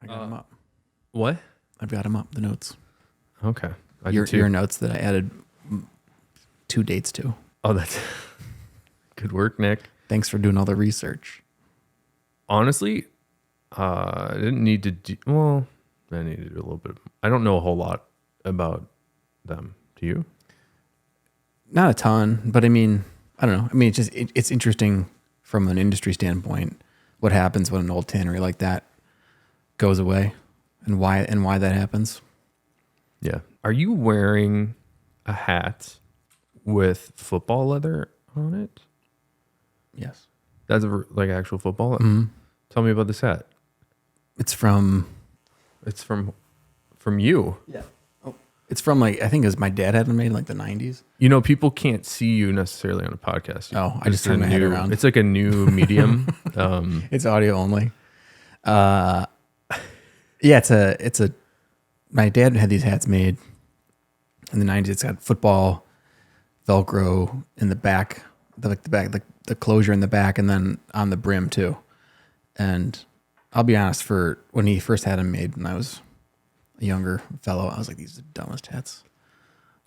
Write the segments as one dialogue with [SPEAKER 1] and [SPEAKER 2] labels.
[SPEAKER 1] I got them up.
[SPEAKER 2] What?
[SPEAKER 1] I've got them up, the notes.
[SPEAKER 2] Okay.
[SPEAKER 1] Your notes that I added 2 dates to.
[SPEAKER 2] Oh, that's good work, Nick.
[SPEAKER 1] Thanks for doing all the research.
[SPEAKER 2] Honestly, I didn't need to do... Well, I needed to do a little bit. I don't know a whole lot about them. Do you?
[SPEAKER 1] Not a ton, but I mean, I don't know. I mean, it's interesting from an industry standpoint what happens when an old tannery like that goes away and why that happens.
[SPEAKER 2] Yeah. Are you wearing a hat with football leather on it?
[SPEAKER 1] Yes.
[SPEAKER 2] That's like actual football?
[SPEAKER 1] Mm-hmm.
[SPEAKER 2] Tell me about this hat.
[SPEAKER 1] It's from
[SPEAKER 2] you.
[SPEAKER 1] Yeah. Oh, it's from I think it was my dad had them made in the 90s.
[SPEAKER 2] You know, people can't see you necessarily on a podcast.
[SPEAKER 1] I just turn my head around.
[SPEAKER 2] It's like a new medium.
[SPEAKER 1] It's audio only. Yeah, it's a. My dad had these hats made in the 90s. It's got football Velcro in the back, the closure in the back, and then on the brim too. And I'll be honest, for when he first had them made, when I was a younger fellow, I was like, these are the dumbest hats.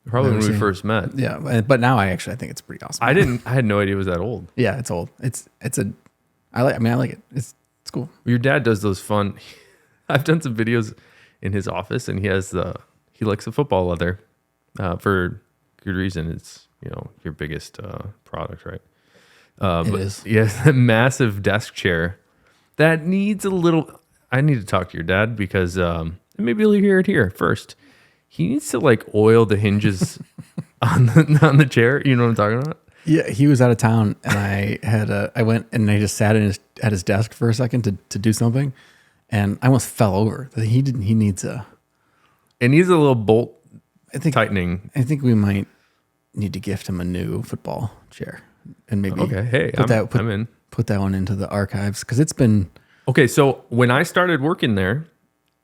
[SPEAKER 2] Probably when we first met.
[SPEAKER 1] Yeah, but now I think it's pretty awesome.
[SPEAKER 2] I had no idea it was that old.
[SPEAKER 1] Yeah, it's old. I like it. It's cool.
[SPEAKER 2] Your dad does those fun. I've done some videos in his office, and he likes the football leather for good reason. It's your biggest product, right?
[SPEAKER 1] It is.
[SPEAKER 2] Yeah, a massive desk chair that needs a little. I need to talk to your dad because maybe you'll hear it here first. He needs to oil the hinges on the chair. You know what I'm talking about?
[SPEAKER 1] Yeah, he was out of town, and I went and I just sat at his desk for a second to do something, and I almost fell over. He needs a.
[SPEAKER 2] It needs a little bolt tightening.
[SPEAKER 1] I think we might need to gift him a new football chair, and maybe
[SPEAKER 2] I'm in.
[SPEAKER 1] Put that one into the archives because it's been
[SPEAKER 2] okay. So when I started working there,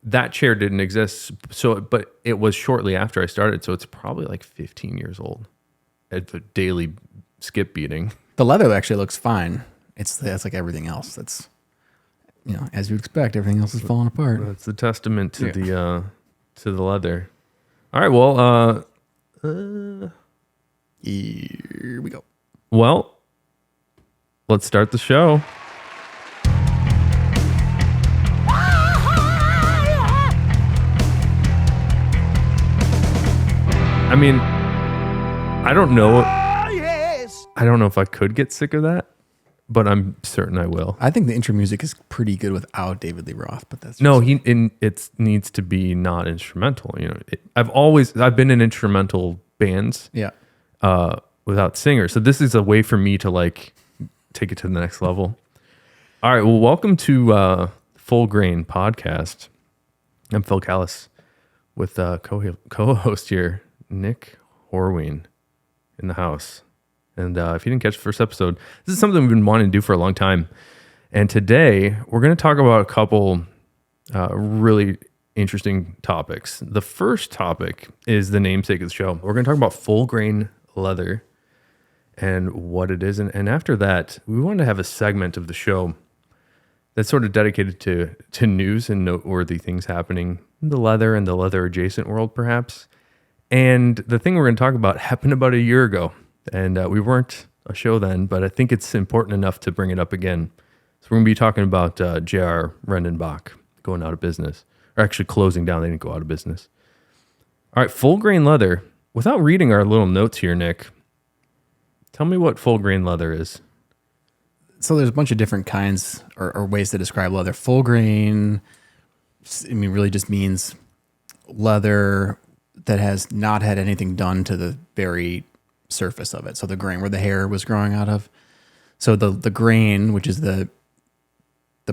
[SPEAKER 2] that chair didn't exist. But it was shortly after I started, so it's probably 15 years old. It's a daily skip beating.
[SPEAKER 1] The leather actually looks fine. That's like everything else. That's as you'd expect, everything else is falling apart.
[SPEAKER 2] That's a testament to the leather. All right, well,
[SPEAKER 1] here we go.
[SPEAKER 2] Well, let's start the show. I mean, I don't know. I don't know if I could get sick of that, but I'm certain I will.
[SPEAKER 1] I think the intro music is pretty good without David Lee Roth, but that's
[SPEAKER 2] it needs to be not instrumental. I've been in instrumental bands, without singers. So this is a way for me to take it to the next level. All right, well, welcome to Full Grain Podcast. I'm Phil Callis with co-host here, Nick Horween, in the house. And if you didn't catch the first episode, this is something we've been wanting to do for a long time. And today we're going to talk about a couple really interesting topics. The first topic is the namesake of the show. We're going to talk about full grain leather and what it is. And after that, we wanted to have a segment of the show that's sort of dedicated to news and noteworthy things happening in the leather and the leather adjacent world, perhaps. And the thing we're going to talk about happened about a year ago. And we weren't a show then, but I think it's important enough to bring it up again. So we're going to be talking about JR Rendenbach going out of business. Or actually closing down. They didn't go out of business. All right, full grain leather. Without reading our little notes here, Nick, tell me what full grain leather is.
[SPEAKER 1] So there's a bunch of different kinds or ways to describe leather. Full grain, really just means leather that has not had anything done to the very surface of it. So the grain where the hair was growing out of. So the grain, which is the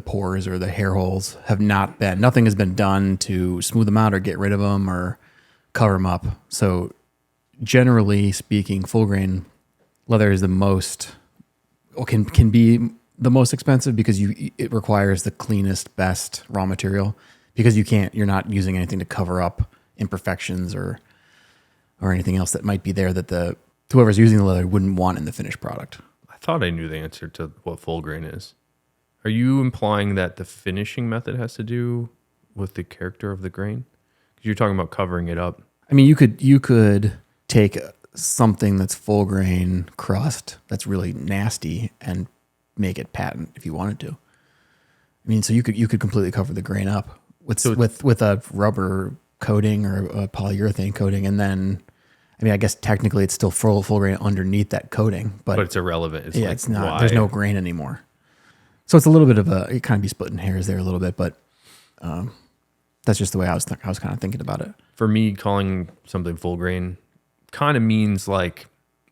[SPEAKER 1] pores or the hair holes, nothing has been done to smooth them out or get rid of them or cover them up. So generally speaking, full grain leather is can be the most expensive because it requires the cleanest, best raw material because you're not using anything to cover up imperfections or anything else that might be there that whoever's using the leather wouldn't want in the finished product.
[SPEAKER 2] I thought I knew the answer to what full grain is. Are you implying that the finishing method has to do with the character of the grain? Because you're talking about covering it up.
[SPEAKER 1] I mean, you could take something that's full grain crust that's really nasty and make it patent if you wanted to. I mean, so you could completely cover the grain up with a rubber coating or a polyurethane coating, and then, I mean, I guess technically it's still full grain underneath that coating, but
[SPEAKER 2] it's irrelevant.
[SPEAKER 1] It's not. Why? There's no grain anymore. So it's a little bit of it kind of be splitting hairs there a little bit, but that's just the way I was kind of thinking about it.
[SPEAKER 2] For me, calling something full grain kind of means like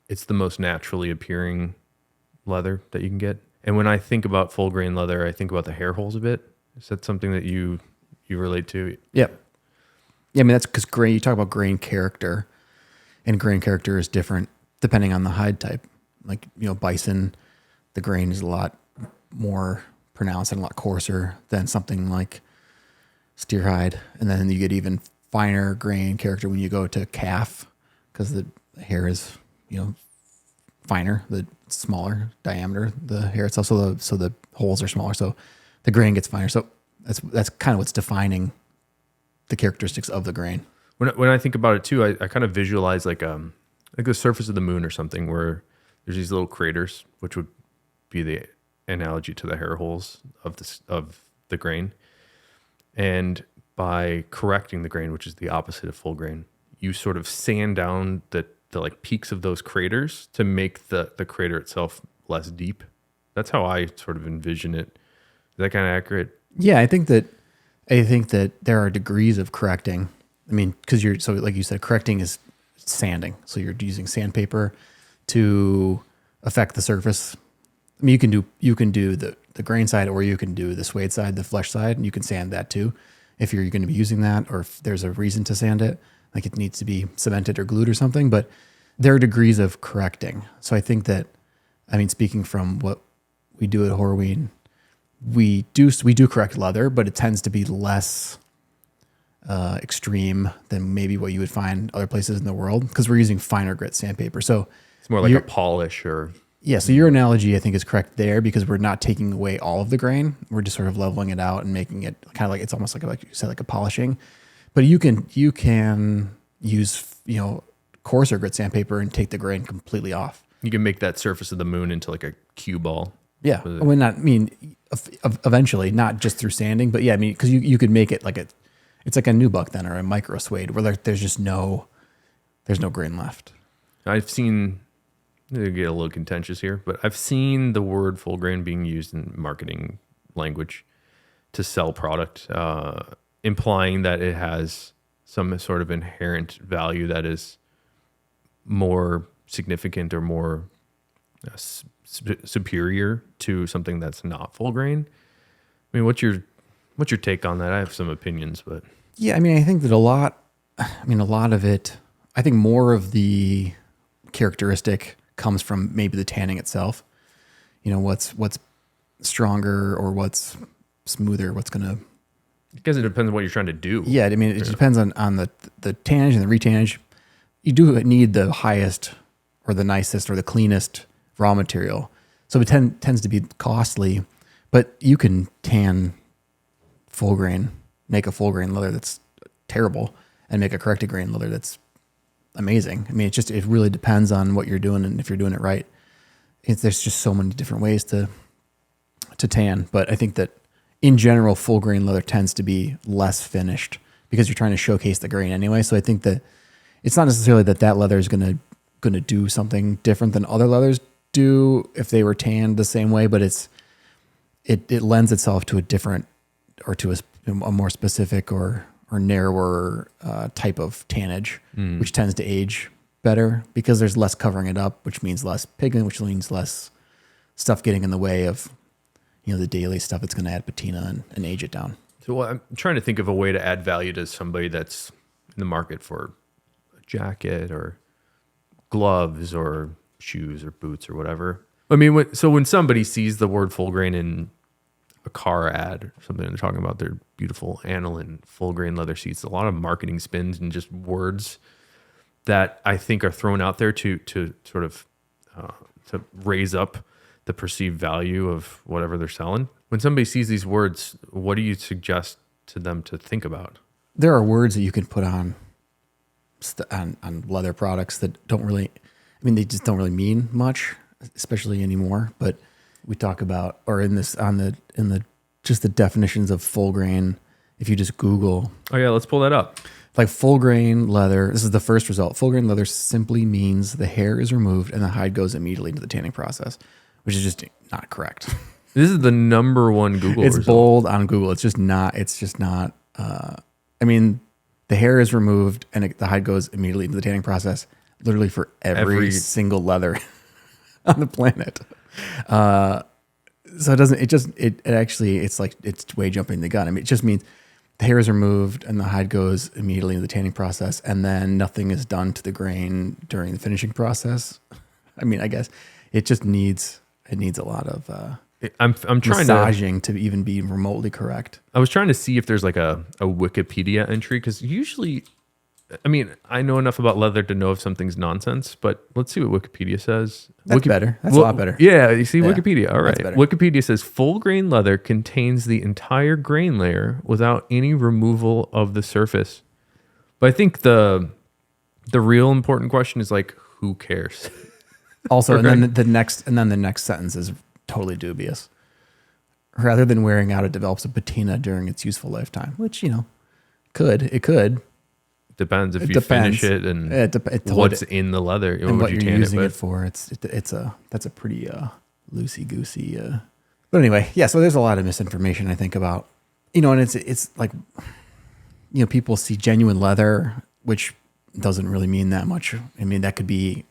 [SPEAKER 2] it's the most naturally appearing leather that you can get. And when I think about full grain leather, I think about the hair holes a bit. Is that something that you relate to?
[SPEAKER 1] Yep. Yeah, I mean, that's because grain, you talk about grain character, and grain character is different depending on the hide type. Like, bison, the grain is a lot more pronounced and a lot coarser than something like steer hide. And then you get even finer grain character when you go to calf, because the hair is, finer, the smaller diameter, the hair itself. So the holes are smaller. So the grain gets finer. So that's kind of what's defining the characteristics of the grain.
[SPEAKER 2] When I think about it too, I kind of visualize like the surface of the moon or something, where there's these little craters, which would be the analogy to the hair holes of the grain. And by correcting the grain, which is the opposite of full grain, you sort of sand down the like peaks of those craters to make the crater itself less deep. That's how I sort of envision it. Is that kind of accurate?
[SPEAKER 1] Yeah, I think that there are degrees of correcting. I mean, because so like you said, correcting is sanding. So you're using sandpaper to affect the surface. I mean, you can do the grain side, or you can do the suede side, the flesh side, and you can sand that too if you're going to be using that, or if there's a reason to sand it, like it needs to be cemented or glued or something. But there are degrees of correcting. So I think that, I mean, speaking from what we do at Horween, we do correct leather, but it tends to be less extreme than maybe what you would find other places in the world, because we're using finer grit sandpaper. So
[SPEAKER 2] it's more like a polish or...
[SPEAKER 1] Yeah, so your analogy, I think, is correct there, because we're not taking away all of the grain. We're just sort of leveling it out and making it kind of like, it's almost like you said, like a polishing. But you can use, coarser grit sandpaper and take the grain completely off.
[SPEAKER 2] You can make that surface of the moon into like a cue ball.
[SPEAKER 1] Yeah, eventually, not just through sanding, but yeah, I mean, because you could make it like it's like a nubuck then, or a micro suede, where there's just no grain left.
[SPEAKER 2] I've seen... They get a little contentious here, but I've seen the word full grain being used in marketing language to sell product, implying that it has some sort of inherent value that is more significant or more superior to something that's not full grain. I mean, what's your take on that? I have some opinions, but
[SPEAKER 1] yeah, I mean, I think that a lot of it, I think more of the characteristic comes from maybe the tanning itself. What's stronger or what's smoother, what's gonna...
[SPEAKER 2] Because it depends on what you're trying to do.
[SPEAKER 1] Yeah, I mean, it depends on the tannage and the retannage. You do need the highest or the nicest or the cleanest raw material. So it tends to be costly, but you can tan full grain, make a full grain leather that's terrible, and make a corrected grain leather that's amazing. I mean, it really depends on what you're doing and if you're doing it right. There's just so many different ways to tan. But I think that in general, full grain leather tends to be less finished because you're trying to showcase the grain anyway. So I think that it's not necessarily that leather is going to do something different than other leathers do if they were tanned the same way, but it lends itself to a different, or to a more specific or narrower type of tannage, which tends to age better because there's less covering it up, which means less pigment, which means less stuff getting in the way of the daily stuff that's going to add patina and age it down.
[SPEAKER 2] So I'm trying to think of a way to add value to somebody that's in the market for a jacket or gloves or shoes or boots or whatever. I mean, when somebody sees the word full grain in a car ad or something, they're talking about their beautiful aniline full grain leather seats, a lot of marketing spins and just words that I think are thrown out there to sort of to raise up the perceived value of whatever they're selling. When somebody sees these words, what do you suggest to them to think about.
[SPEAKER 1] There are words that you can put on leather products that don't really, I mean, they just don't really mean much, especially anymore. But we talk about, or in the just the definitions of full grain. If you just Google,
[SPEAKER 2] oh yeah, let's pull that up.
[SPEAKER 1] Like full grain leather, this is the first result. Full grain leather simply means the hair is removed and the hide goes immediately into the tanning process, which is just not correct.
[SPEAKER 2] This is the number one Google
[SPEAKER 1] It's
[SPEAKER 2] result.
[SPEAKER 1] bold on Google. It's just not. I mean, the hair is removed and the hide goes immediately into the tanning process, literally for every single leather on the planet. So it doesn't. It actually. It's like it's way jumping the gun. I mean, it just means the hair is removed and the hide goes immediately into the tanning process, and then nothing is done to the grain during the finishing process. I mean, I guess it just needs a lot of
[SPEAKER 2] I'm trying
[SPEAKER 1] massaging to even be remotely correct.
[SPEAKER 2] I was trying to see if there's like a Wikipedia entry, because usually, I mean, I know enough about leather to know if something's nonsense, but let's see what Wikipedia says.
[SPEAKER 1] That's better. That's a lot better.
[SPEAKER 2] Yeah, you see Wikipedia. All right.
[SPEAKER 1] Better.
[SPEAKER 2] Wikipedia says full grain leather contains the entire grain layer without any removal of the surface. But I think the real important question is like, who cares?
[SPEAKER 1] Also, and then the next sentence is totally dubious. Rather than wearing out, it develops a patina during its useful lifetime, which, it could.
[SPEAKER 2] Depends if you finish it and what's in the leather
[SPEAKER 1] and what you're using it for. That's a pretty loosey goosey. But anyway, yeah. So there's a lot of misinformation I think about, and it's like, people see genuine leather, which doesn't really mean that much. I mean, that could be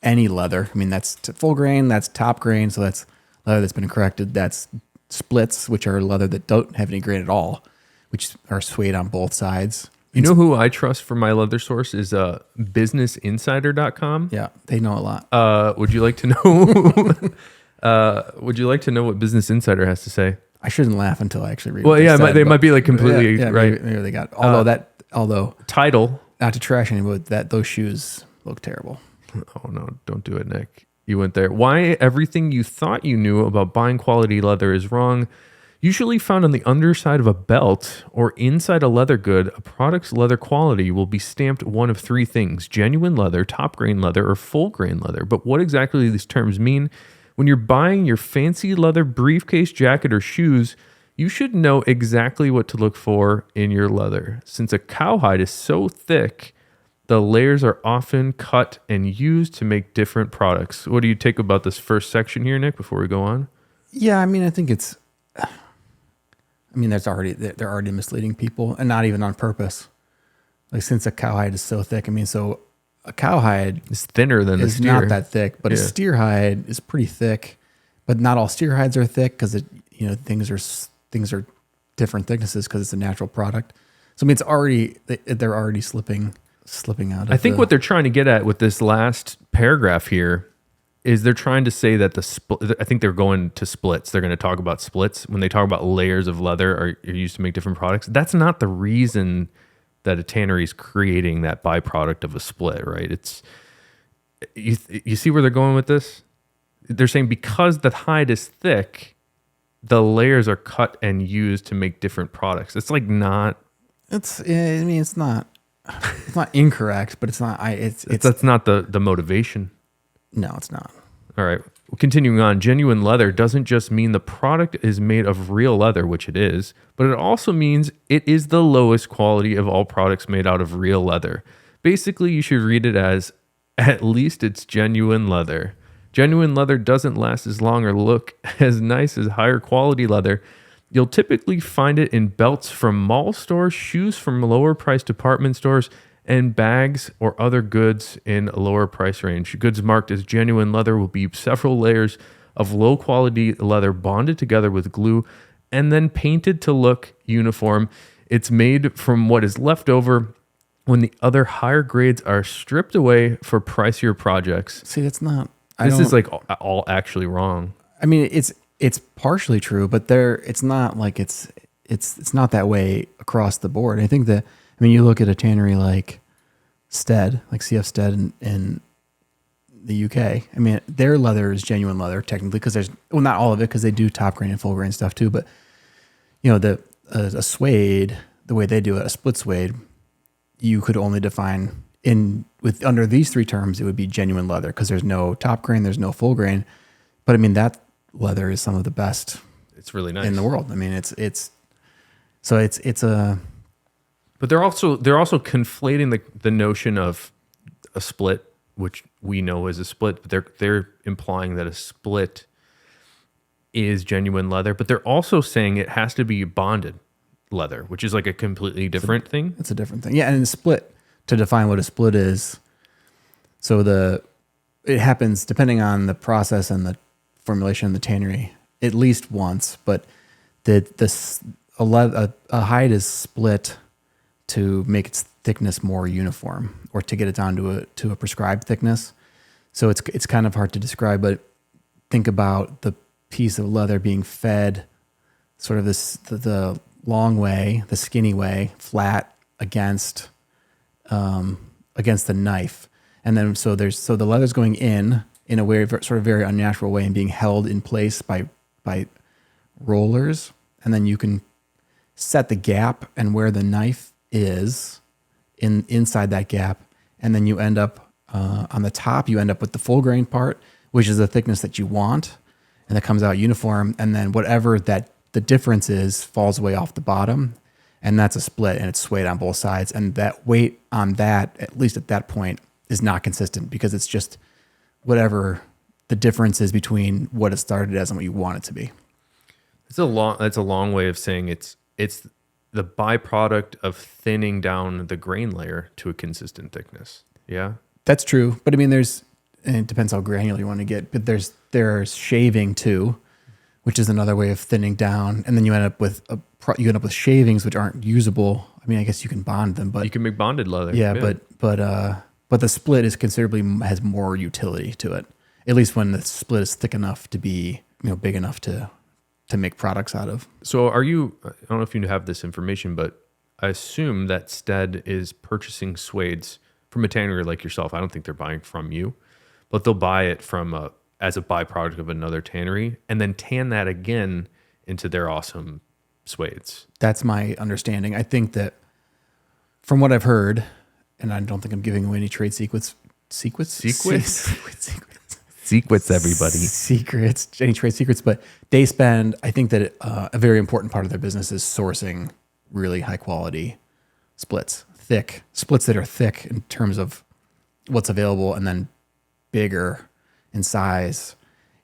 [SPEAKER 1] any leather. I mean, that's full grain, that's top grain, so that's leather that's been corrected. That's splits, which are leather that don't have any grain at all, which are suede on both sides.
[SPEAKER 2] You know who I trust for my leather source is businessinsider.com.
[SPEAKER 1] Yeah, they know a lot.
[SPEAKER 2] Would you like to know? Would you like to know what Business Insider has to say?
[SPEAKER 1] I shouldn't laugh until I actually read.
[SPEAKER 2] Well, yeah, they might be like completely right.
[SPEAKER 1] Maybe they got. Although
[SPEAKER 2] title,
[SPEAKER 1] not to trash anyone, but those shoes look terrible.
[SPEAKER 2] Oh no, don't do it, Nick. You went there. Why everything you thought you knew about buying quality leather is wrong. Usually found on the underside of a belt or inside a leather good, a product's leather quality will be stamped one of three things: genuine leather, top grain leather, or full grain leather. But what exactly do these terms mean? When you're buying your fancy leather briefcase, jacket, or shoes, you should know exactly what to look for in your leather. Since a cowhide is so thick, the layers are often cut and used to make different products. What do you take about this first section here, Nick, before we go on?
[SPEAKER 1] Yeah, I mean, I think they're already misleading people, and not even on purpose. Like, since a cowhide is so thick, I mean, so a cowhide
[SPEAKER 2] is thinner than a steer.
[SPEAKER 1] It's not that thick, but a steer hide is pretty thick. But not all steer hides are thick because things are different thicknesses because it's a natural product. So I mean, they're already slipping out.
[SPEAKER 2] I think what they're trying to get at with this last paragraph here is they're trying to say that I think they're going to splits. They're going to talk about splits. When they talk about layers of leather are used to make different products, that's not the reason that a tannery is creating that byproduct of a split, right? It's you see where they're going with this? They're saying because the hide is thick, the layers are cut and used to make different products. It's like not.
[SPEAKER 1] It's not incorrect, but it's not.
[SPEAKER 2] That's not the motivation.
[SPEAKER 1] No, it's not.
[SPEAKER 2] All right. Continuing on, genuine leather doesn't just mean the product is made of real leather, which it is, but it also means it is the lowest quality of all products made out of real leather. Basically, you should read it as, at least it's genuine leather. Genuine leather doesn't last as long or look as nice as higher quality leather. You'll typically find it in belts from mall stores, shoes from lower price department stores, and bags or other goods in a lower price range. Goods marked as genuine leather will be several layers of low quality leather bonded together with glue and then painted to look uniform. It's made from what is left over when the other higher grades are stripped away for pricier projects.
[SPEAKER 1] See, that's not.
[SPEAKER 2] This is like all actually wrong.
[SPEAKER 1] I mean, it's partially true, but it's not like it's not that way across the board. I think that. I mean, you look at a tannery like Stead, like CF Stead in the UK. I mean, their leather is genuine leather technically because not all of it because they do top grain and full grain stuff too. But a suede, the way they do it, a split suede, you could only define under these three terms, it would be genuine leather because there's no top grain, there's no full grain. But I mean, that leather is some of the best.
[SPEAKER 2] It's really nice
[SPEAKER 1] in the world. I mean, it's a.
[SPEAKER 2] But they're also conflating the notion of a split, which we know is a split, but they're implying that a split is genuine leather, but they're also saying it has to be bonded leather, which is like a completely different thing.
[SPEAKER 1] It's a different thing. Yeah, and a split, to define what a split is, so it happens depending on the process and the formulation in the tannery at least once, but a hide is split to make its thickness more uniform or to get it down to a prescribed thickness. So it's kind of hard to describe, but think about the piece of leather being fed sort of the long way, the skinny way, flat against the knife. And then so the leather's going in a very unnatural way and being held in place by rollers, and then you can set the gap and where the knife is inside that gap, and then you end up on the top. You end up with the full grain part, which is the thickness that you want, and that comes out uniform. And then whatever that the difference is falls away off the bottom, and that's a split, and it's swayed on both sides. And that weight on that, at least at that point, is not consistent because it's just whatever the difference is between what it started as and what you want it to be.
[SPEAKER 2] That's a long way of saying it's the byproduct of thinning down the grain layer to a consistent thickness. Yeah,
[SPEAKER 1] that's true. But I mean, it depends how granular you want to get. But there's shaving too, which is another way of thinning down, and then you end up with shavings which aren't usable. I mean, I guess you can bond them, but
[SPEAKER 2] you can make bonded leather.
[SPEAKER 1] Yeah, but the split has more utility to it. At least when the split is thick enough to be big enough to make products out of.
[SPEAKER 2] So I don't know if you have this information, but I assume that Stead is purchasing suedes from a tannery like yourself. I don't think they're buying from you, but they'll buy it from as a byproduct of another tannery and then tan that again into their awesome suedes.
[SPEAKER 1] That's my understanding. I think that from what I've heard, and I don't think I'm giving away any trade secrets,
[SPEAKER 2] everybody.
[SPEAKER 1] Any trade secrets, but they spend, I think that a very important part of their business is sourcing really high quality splits that are thick in terms of what's available, and then bigger in size.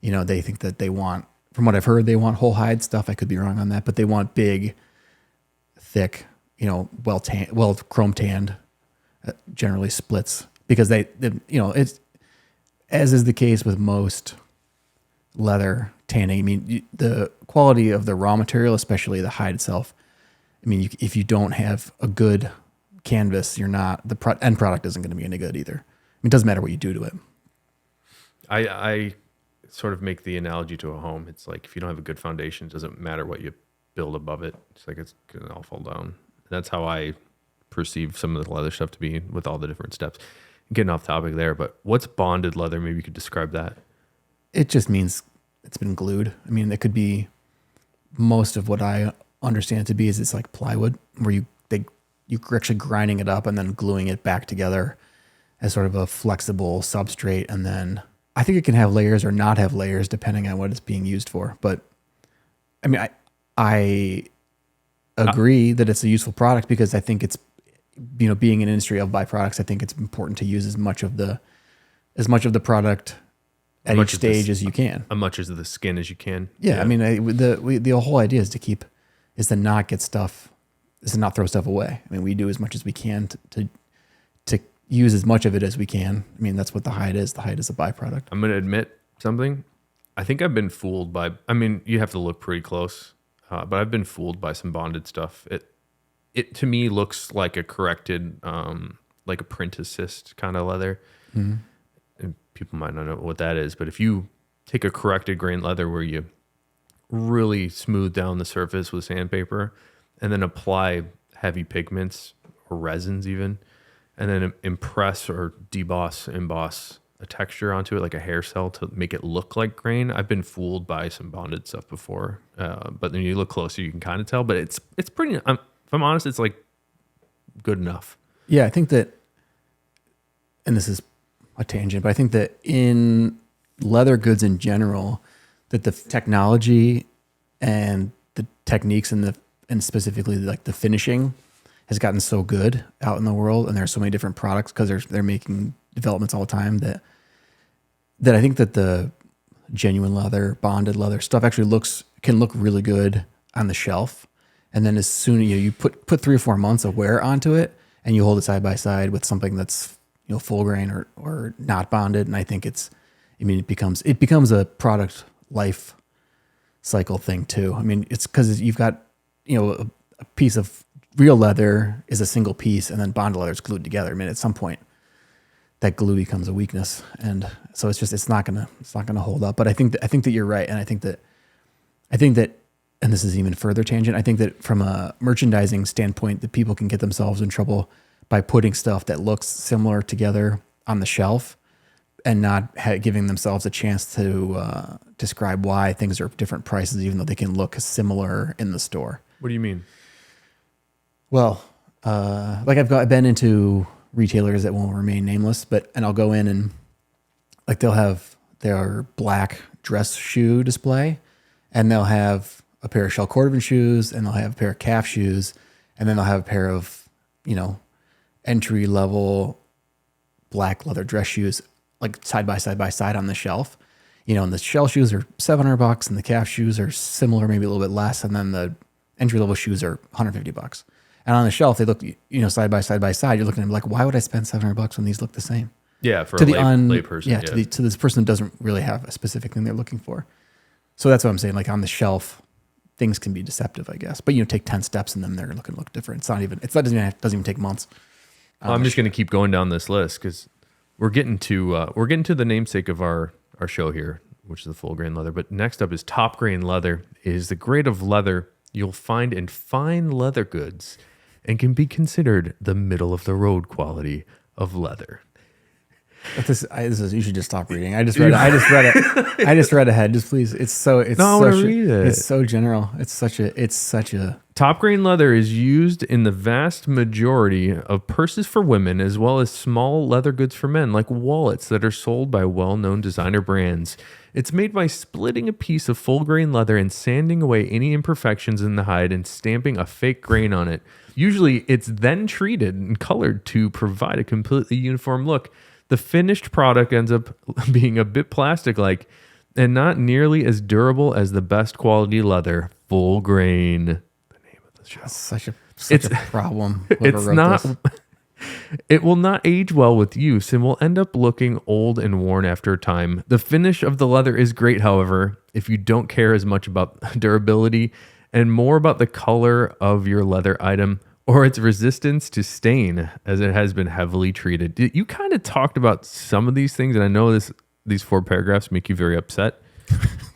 [SPEAKER 1] They think that they want, from what I've heard, they want whole hide stuff. I could be wrong on that, but they want big, thick, well chrome tanned, generally splits, because it's, as is the case with most leather tanning. I mean, the quality of the raw material, especially the hide itself. I mean, if you don't have a good canvas, the end product isn't going to be any good either. I mean, it doesn't matter what you do to it.
[SPEAKER 2] I sort of make the analogy to a home. It's like if you don't have a good foundation, it doesn't matter what you build above it. It's like it's going to all fall down. That's how I perceive some of the leather stuff to be with all the different steps. Getting off topic there, but what's bonded leather? Maybe you could describe that.
[SPEAKER 1] It just means it's been glued. I mean, it could be, most of what I understand it to be is it's like plywood, where you're actually grinding it up and then gluing it back together as sort of a flexible substrate. And then I think it can have layers or not have layers depending on what it's being used for. But I mean, I agree that it's a useful product because I think it's, being an industry of byproducts, I think it's important to use as much of the product at each stage as you can.
[SPEAKER 2] As much as the skin as you can.
[SPEAKER 1] Yeah. I mean, the whole idea is to not throw stuff away. I mean, we do as much as we can to use as much of it as we can. I mean, that's what the hide is. The hide is a byproduct.
[SPEAKER 2] I'm going to admit something. I think I've been fooled by, I mean, you have to look pretty close, but I've been fooled by some bonded stuff. It to me looks like a corrected, like a print assist kind of leather. Mm-hmm. And people might not know what that is, but if you take a corrected grain leather where you really smooth down the surface with sandpaper and then apply heavy pigments or resins even, and then impress or emboss a texture onto it, like a hair cell, to make it look like grain. I've been fooled by some bonded stuff before, but then you look closer, you can kind of tell. But it's pretty. If I'm honest, it's like good enough.
[SPEAKER 1] Yeah, I think that, and this is a tangent, but I think that in leather goods in general, that the technology and the techniques and specifically like the finishing has gotten so good out in the world, and there's so many different products because they're making developments all the time that I think that the genuine leather, bonded leather stuff actually can look really good on the shelf. And then as soon as you put 3 or 4 months of wear onto it and you hold it side by side with something that's, full grain or not bonded. And I think it becomes a product life cycle thing too. I mean, it's because you've got, a piece of real leather is a single piece and then bonded leather is glued together. I mean, at some point that glue becomes a weakness. And so it's not gonna hold up. But I think that you're right. And I think that, and this is even further tangent, I think that from a merchandising standpoint, that people can get themselves in trouble by putting stuff that looks similar together on the shelf and not giving themselves a chance to describe why things are different prices, even though they can look similar in the store.
[SPEAKER 2] What do you mean?
[SPEAKER 1] Well, like I've been into retailers that won't remain nameless, and I'll go in and like they'll have their black dress shoe display, and they'll have a pair of shell cordovan shoes, and they'll have a pair of calf shoes, and then they'll have a pair of, entry level black leather dress shoes, like side by side on the shelf. And the shell shoes are $700 and the calf shoes are similar, maybe a little bit less. And then the entry level shoes are $150. And on the shelf, they look, side by side. You're looking at them like, why would I spend $700 when these look the same?
[SPEAKER 2] Yeah. For a lay person.
[SPEAKER 1] Yeah. To this person who doesn't really have a specific thing they're looking for. So that's what I'm saying. Like on the shelf, things can be deceptive, I guess. But take 10 steps and then they're going to look different. It doesn't even take months.
[SPEAKER 2] I'm just going to keep going down this list because we're getting to the namesake of our show here, which is the full grain leather. But next up is top grain leather. It is the grade of leather you'll find in fine leather goods and can be considered the middle of the road quality of leather.
[SPEAKER 1] You should just stop reading. I just read it. I just read ahead. Just please. Read it. It's so general. It's such a
[SPEAKER 2] top grain leather is used in the vast majority of purses for women, as well as small leather goods for men, like wallets that are sold by well-known designer brands. It's made by splitting a piece of full grain leather and sanding away any imperfections in the hide and stamping a fake grain on it. Usually, it's then treated and colored to provide a completely uniform look. The finished product ends up being a bit plastic-like and not nearly as durable as the best quality leather, full grain. The name of the show.
[SPEAKER 1] That's such a problem.
[SPEAKER 2] It's not. It will not age well with use and will end up looking old and worn after a time. The finish of the leather is great, however, if you don't care as much about durability and more about the color of your leather item or its resistance to stain, as it has been heavily treated. You kind of talked about some of these things, and I know these 4 paragraphs make you very upset.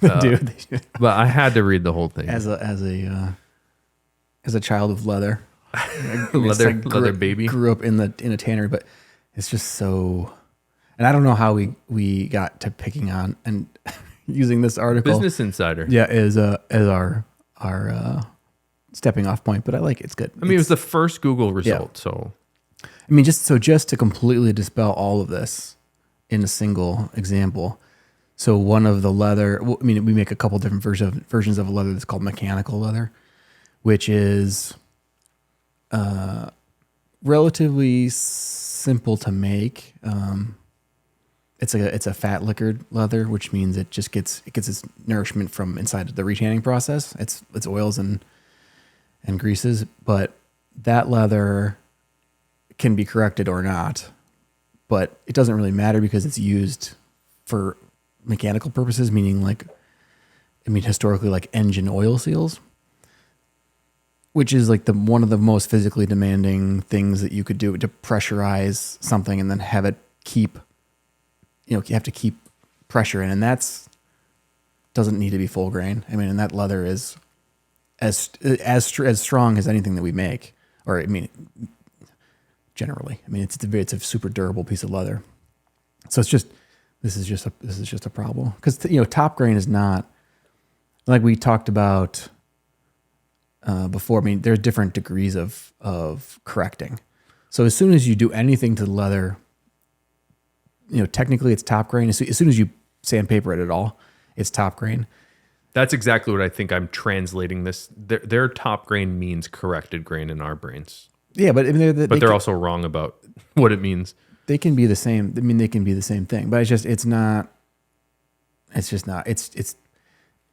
[SPEAKER 1] They do.
[SPEAKER 2] But I had to read the whole thing.
[SPEAKER 1] As a child of leather,
[SPEAKER 2] leather baby,
[SPEAKER 1] grew up in a tannery, but it's just so. And I don't know how we got to picking on and using this article.
[SPEAKER 2] Business Insider,
[SPEAKER 1] yeah, as our stepping off point, but I like it. It's good.
[SPEAKER 2] I mean, it was the first Google result, so.
[SPEAKER 1] I mean, just to completely dispel all of this in a single example. So one of the leather, we make a couple different versions of leather that's called mechanical leather, which is relatively simple to make. It's a fat liquored leather, which means it gets its nourishment from inside the retanning process. It's oils and greases, but that leather can be corrected or not, but it doesn't really matter because it's used for mechanical purposes, meaning historically like engine oil seals, which is like one of the most physically demanding things that you could do to pressurize something and then have it keep, you have to keep pressure in, and doesn't need to be full grain. I mean, and that leather is as strong as anything that we make, or generally, it's a super durable piece of leather. So it's just this is just a problem because top grain is not like we talked about before. I mean, there's different degrees of correcting. So as soon as you do anything to the leather, technically it's top grain. As soon as you sandpaper it at all, it's top grain.
[SPEAKER 2] That's exactly what I think I'm translating this. Their top grain means corrected grain in our brains.
[SPEAKER 1] Yeah, but I mean,
[SPEAKER 2] they're also wrong about what it means.
[SPEAKER 1] They can be the same. I mean, they can be the same thing, but it's not. It's just not. It's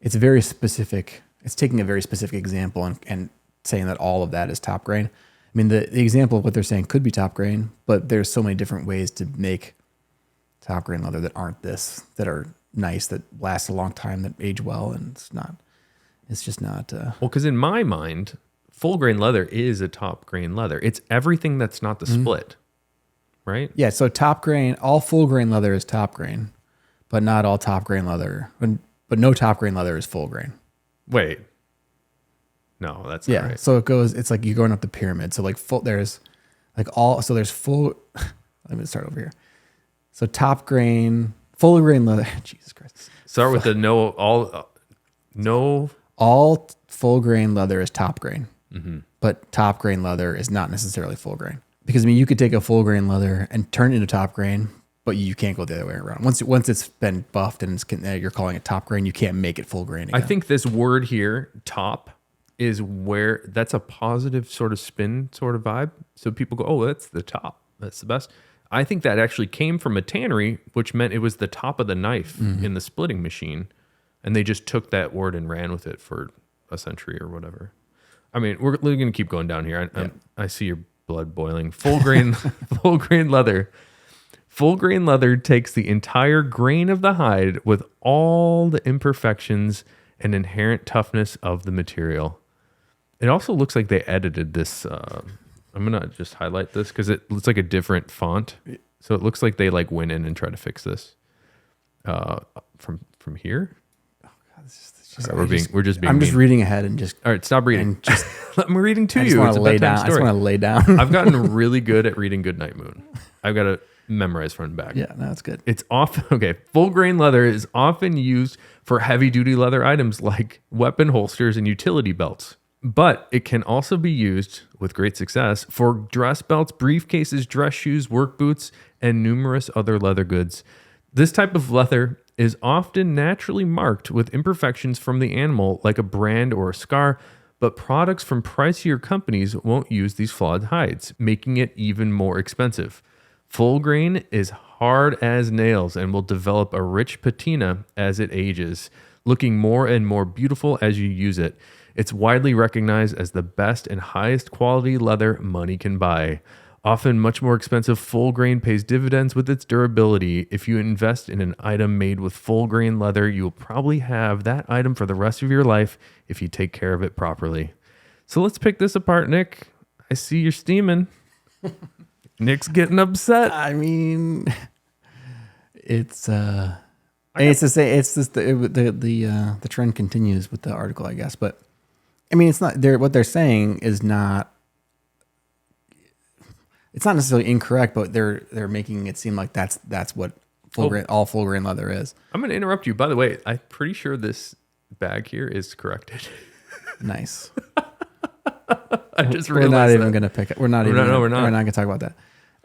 [SPEAKER 1] very specific. It's taking a very specific example and saying that all of that is top grain. I mean, the example of what they're saying could be top grain, but there's so many different ways to make top grain leather that aren't this, that are nice, that last a long time, that age well, and it's just not.
[SPEAKER 2] Well, because in my mind, full grain leather is a top grain leather. It's everything that's not the split, right?
[SPEAKER 1] Yeah. So top grain, all full grain leather is top grain, but not all top grain leather. But no top grain leather is full grain.
[SPEAKER 2] Wait. No, that's not right.
[SPEAKER 1] So it's like you're going up the pyramid. So like there's full. Let me start over here. So top grain, full grain leather. Jesus Christ.
[SPEAKER 2] Start with
[SPEAKER 1] all full grain leather is top grain, but top grain leather is not necessarily full grain, because I mean you could take a full grain leather and turn it into top grain, but you can't go the other way around. Once it's been buffed and you're calling it top grain, you can't make it full grain again.
[SPEAKER 2] I think this word here, top, is where that's a positive sort of spin sort of vibe. So people go, oh, that's the top. That's the best. I think that actually came from a tannery, which meant it was the top of the knife in the splitting machine. And they just took that word and ran with it for a century or whatever. I mean, we're going to keep going down here. I see your blood boiling. Full grain, full grain leather. Full grain leather takes the entire grain of the hide with all the imperfections and inherent toughness of the material. It also looks like they edited this. I'm going to just highlight this because it looks like a different font. So it looks like they went in and tried to fix this from here. Oh God, we're just being
[SPEAKER 1] I'm just
[SPEAKER 2] mean.
[SPEAKER 1] reading ahead and just.
[SPEAKER 2] All right, stop reading. I'm reading to you.
[SPEAKER 1] I just want to lay down.
[SPEAKER 2] I've gotten really good at reading Goodnight Moon. I've got to memorize front and back.
[SPEAKER 1] Yeah, no, that's good.
[SPEAKER 2] It's often okay. Full grain leather is often used for heavy duty leather items like weapon holsters and utility belts. But it can also be used with great success for dress belts, briefcases, dress shoes, work boots, and numerous other leather goods. This type of leather is often naturally marked with imperfections from the animal, like a brand or a scar, but products from pricier companies won't use these flawed hides, making it even more expensive. Full grain is hard as nails and will develop a rich patina as it ages, looking more and more beautiful as you use it. It's widely recognized as the best and highest quality leather money can buy. Often much more expensive, full grain pays dividends with its durability. If you invest in an item made with full grain leather, you will probably have that item for the rest of your life if you take care of it properly. So let's pick this apart, Nick. I see you're steaming. Nick's getting upset.
[SPEAKER 1] I mean, it's the same. It's just the trend continues with the article, I guess. But I mean, it's not. What they're saying is not. It's not necessarily incorrect, but they're making it seem like that's what all full grain leather is.
[SPEAKER 2] I'm going to interrupt you. By the way, I'm pretty sure this bag here is corrected.
[SPEAKER 1] Nice.
[SPEAKER 2] I just realized
[SPEAKER 1] we're not even going to pick it. We're not going to talk about that.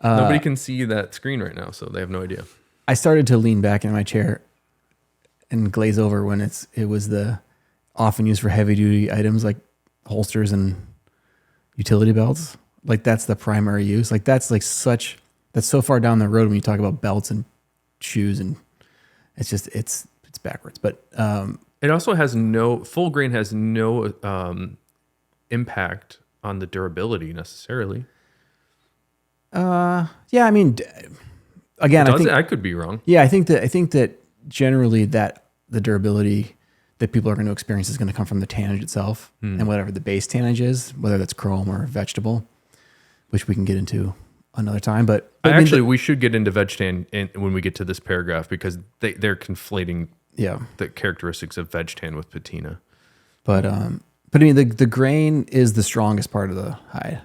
[SPEAKER 2] Nobody can see that screen right now, so they have no idea.
[SPEAKER 1] I started to lean back in my chair and glaze over when it was the often used for heavy duty items like holsters and utility belts. Like that's the primary use. Like that's so far down the road when you talk about belts and shoes, and it's backwards. But
[SPEAKER 2] it also has full grain has no impact on the durability necessarily.
[SPEAKER 1] Yeah, I mean, again, I think
[SPEAKER 2] I could be wrong.
[SPEAKER 1] Yeah, I think that generally that the durability that people are going to experience is going to come from the tannage itself and whatever the base tannage is, whether that's chrome or vegetable, which we can get into another time. But
[SPEAKER 2] we should get into veg tan when we get to this paragraph because they're conflating the characteristics of veg tan with patina.
[SPEAKER 1] But I mean the grain is the strongest part of the hide.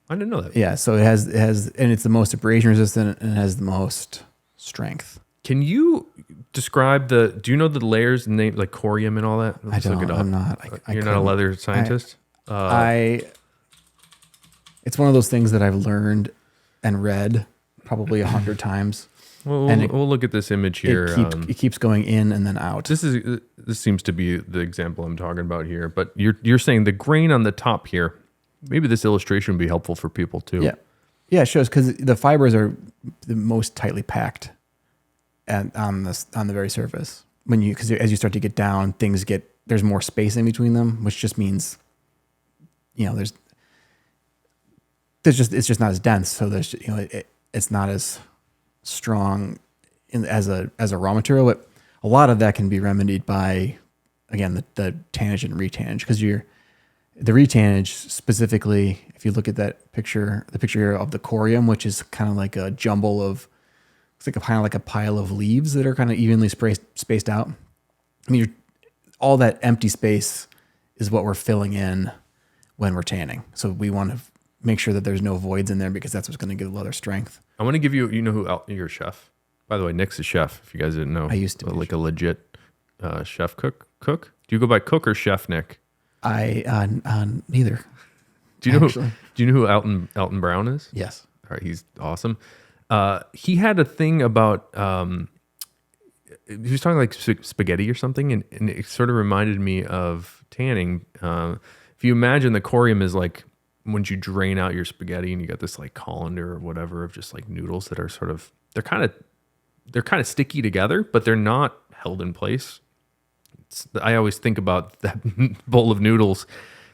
[SPEAKER 2] I didn't know that.
[SPEAKER 1] Yeah, so it has and it's the most abrasion resistant and it has the most strength.
[SPEAKER 2] Can you describe do you know the layers name, like corium and all that?
[SPEAKER 1] I don't.
[SPEAKER 2] Look it up.
[SPEAKER 1] I'm not.
[SPEAKER 2] You're not a leather scientist?
[SPEAKER 1] It's one of those things that I've learned and read probably 100 times.
[SPEAKER 2] Well, we'll look at this image here.
[SPEAKER 1] It keeps going in and then out.
[SPEAKER 2] This seems to be the example I'm talking about here. But you're saying the grain on the top here. Maybe this illustration would be helpful for people too.
[SPEAKER 1] Yeah, it shows because the fibers are the most tightly packed, and on the very surface. Because as you start to get down, there's more space in between them, which just means, it's just not as dense. So it's not as strong as a raw material. But a lot of that can be remedied by, again, the tannage and retannage, because the retannage specifically, if you look at that picture, the picture of the corium, which is kind of like a jumble of, it's like kind of like a pile of leaves that are kind of evenly spaced out. I mean, all that empty space is what we're filling in when we're tanning. So we want to make sure that there's no voids in there, because that's what's going to give leather strength.
[SPEAKER 2] I want to give you, you're a chef. By the way, Nick's a chef, if you guys didn't know.
[SPEAKER 1] I used to be
[SPEAKER 2] like a legit chef cook. Do you go by cook or chef, Nick?
[SPEAKER 1] Neither.
[SPEAKER 2] Do you know who Alton Brown is?
[SPEAKER 1] Yes.
[SPEAKER 2] All right, he's awesome. He had a thing about he was talking like spaghetti or something, and it sort of reminded me of tanning. If you imagine the corium is like once you drain out your spaghetti and you got this like colander or whatever of just like noodles that are sort of they're kind of sticky together, but they're not held in place. I always think about that bowl of noodles,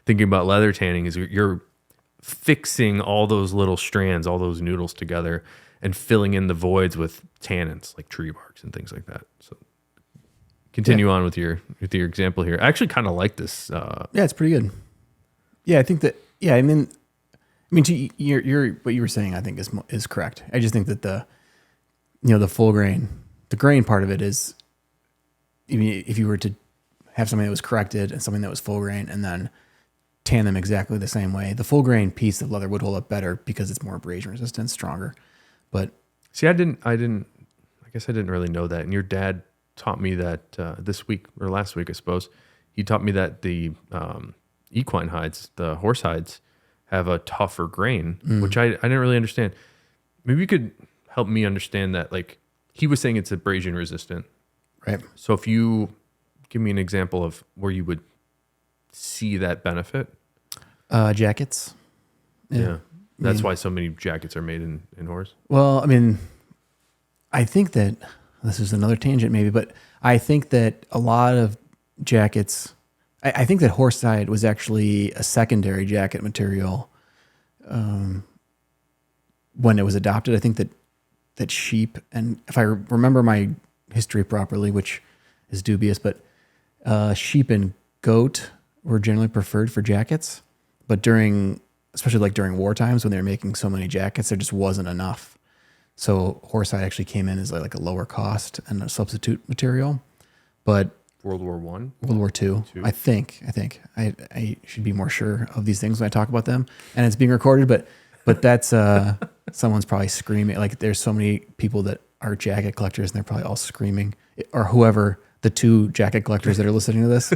[SPEAKER 2] thinking about leather tanning, is you're fixing all those little strands, all those noodles together, and filling in the voids with tannins like tree barks and things like that. So continue on with your example here. I actually kind of like this.
[SPEAKER 1] Yeah, it's pretty good. Yeah, I think that. Yeah, I mean, your what you were saying, I think is correct. I just think that the full grain, the grain part of it is, I mean, if you were to have something that was corrected and something that was full grain and then tan them exactly the same way, the full grain piece of leather would hold up better because it's more abrasion resistant, stronger. But
[SPEAKER 2] see, I guess I didn't really know that. And your dad taught me that this week or last week, I suppose. He taught me that the equine hides, the horse hides, have a tougher grain, which I didn't really understand. Maybe you could help me understand that. Like, he was saying it's abrasion resistant.
[SPEAKER 1] Right.
[SPEAKER 2] So if you give me an example of where you would see that benefit.
[SPEAKER 1] Jackets.
[SPEAKER 2] Yeah. That's why so many jackets are made in horse.
[SPEAKER 1] Well, I mean, I think that this is another tangent maybe, but I think that a lot of jackets, I think that horsehide was actually a secondary jacket material when it was adopted. I think that sheep, and if I remember my history properly, which is dubious, but sheep and goat were generally preferred for jackets. But especially like during war times when they were making so many jackets, there just wasn't enough. So horsehide actually came in as like a lower cost and a substitute material. But
[SPEAKER 2] World War I?
[SPEAKER 1] World War II. I think I should be more sure of these things when I talk about them. And it's being recorded, but that's someone's probably screaming. Like, there's so many people that are jacket collectors and they're probably all screaming, or whoever the two jacket collectors that are listening to this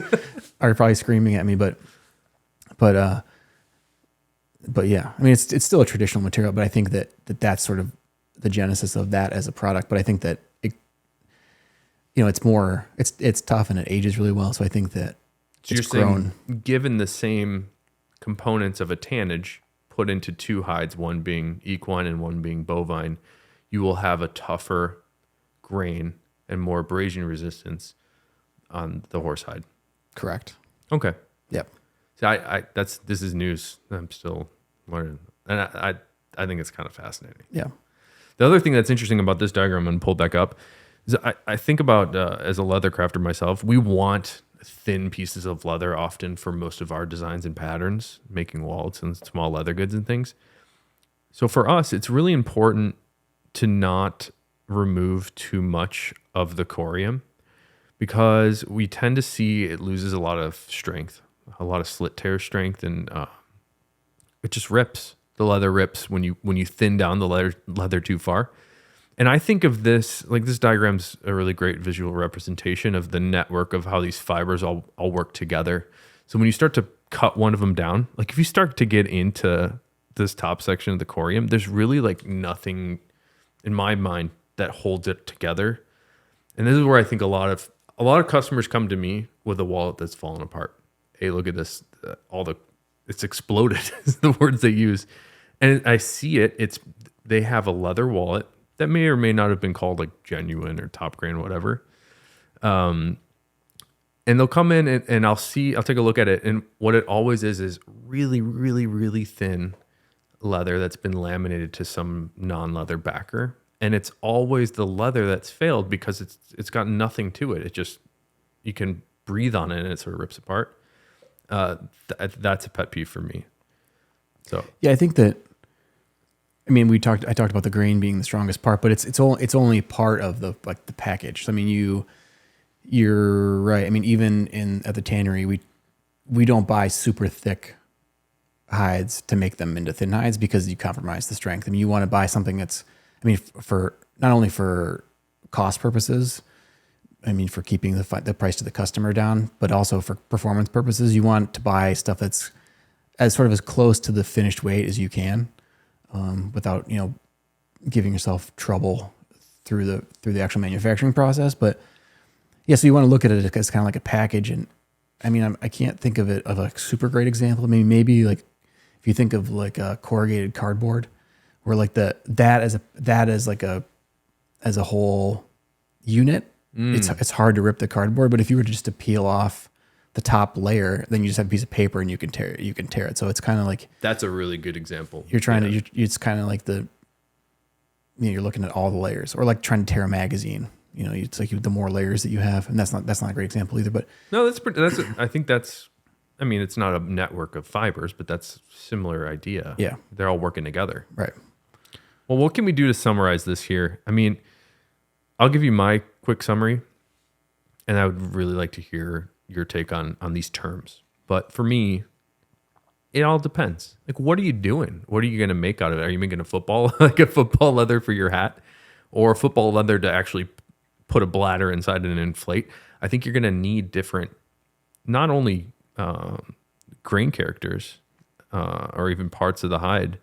[SPEAKER 1] are probably screaming at me. But yeah, I mean, it's still a traditional material, but I think that's sort of the genesis of that as a product. But I think that it's tough and it ages really well. So I think that
[SPEAKER 2] you're saying, given the same components of a tannage put into two hides, one being equine and one being bovine, you will have a tougher grain and more abrasion resistance on the horsehide.
[SPEAKER 1] Correct.
[SPEAKER 2] Okay.
[SPEAKER 1] Yep.
[SPEAKER 2] See, this is news. I'm still learning, and I think it's kind of fascinating.
[SPEAKER 1] Yeah.
[SPEAKER 2] The other thing that's interesting about this diagram, I'm going to pull back up, is I think about as a leather crafter myself, we want thin pieces of leather often for most of our designs and patterns, making wallets and small leather goods and things. So for us, it's really important to not remove too much of the corium, because we tend to see it loses a lot of strength, a lot of slit tear strength, and it just rips. The leather rips when you thin down the leather too far. And I think of this, like this diagram's a really great visual representation of the network of how these fibers all work together. So when you start to cut one of them down, like if you start to get into this top section of the corium, there's really like nothing in my mind that holds it together. And this is where I think a lot of customers come to me with a wallet that's fallen apart. Hey, look at this, it's exploded is the words they use. And I see it, they have a leather wallet that may or may not have been called like genuine or top grain, whatever. And they'll come in and I'll take a look at it. And what it always is really, really, really thin leather that's been laminated to some non-leather backer. And it's always the leather that's failed because it's got nothing to it. It just, you can breathe on it and it sort of rips apart. That's a pet peeve for me. So
[SPEAKER 1] yeah, I think that, I mean, I talked about the grain being the strongest part, but it's only part of the package. So, I mean, you're right. I mean, even at the tannery, we don't buy super thick hides to make them into thin hides because you compromise the strength. I mean, you want to buy something that's, I mean, for not only for cost purposes, I mean, for keeping the price to the customer down, but also for performance purposes, you want to buy stuff that's as close to the finished weight as you can. Without giving yourself trouble through the actual manufacturing process. But yeah, so you want to look at it as kind of like a package. And I mean, I can't think of a super great example. I mean, maybe like if you think of like a corrugated cardboard, where like that as a whole unit, it's hard to rip the cardboard. But if you were just to peel off the top layer, then you just have a piece of paper and you can tear it. So it's kind of like,
[SPEAKER 2] that's a really good example.
[SPEAKER 1] You're trying to, it's kind of like you're looking at all the layers, or like trying to tear a magazine. It's like the more layers that you have, and that's not a great example either. But
[SPEAKER 2] no, I think that's, I mean, it's not a network of fibers, but that's a similar idea.
[SPEAKER 1] Yeah,
[SPEAKER 2] they're all working together.
[SPEAKER 1] Right.
[SPEAKER 2] Well, what can we do to summarize this here? I mean, I'll give you my quick summary, and I would really like to hear your take on these terms. But for me, it all depends. Like, what are you doing? What are you going to make out of it? Are you making a football leather for your hat, or a football leather to actually put a bladder inside and inflate? I think you're going to need different, not only grain characters or even parts of the hide,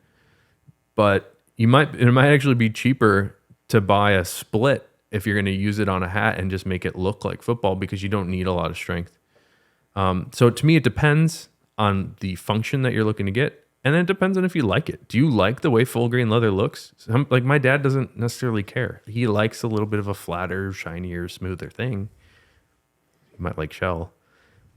[SPEAKER 2] but it might actually be cheaper to buy a split if you're going to use it on a hat and just make it look like football, because you don't need a lot of strength. So to me, it depends on the function that you're looking to get. And then it depends on if you like it. Do you like the way full grain leather looks? Like my dad doesn't necessarily care. He likes a little bit of a flatter, shinier, smoother thing. He might like shell.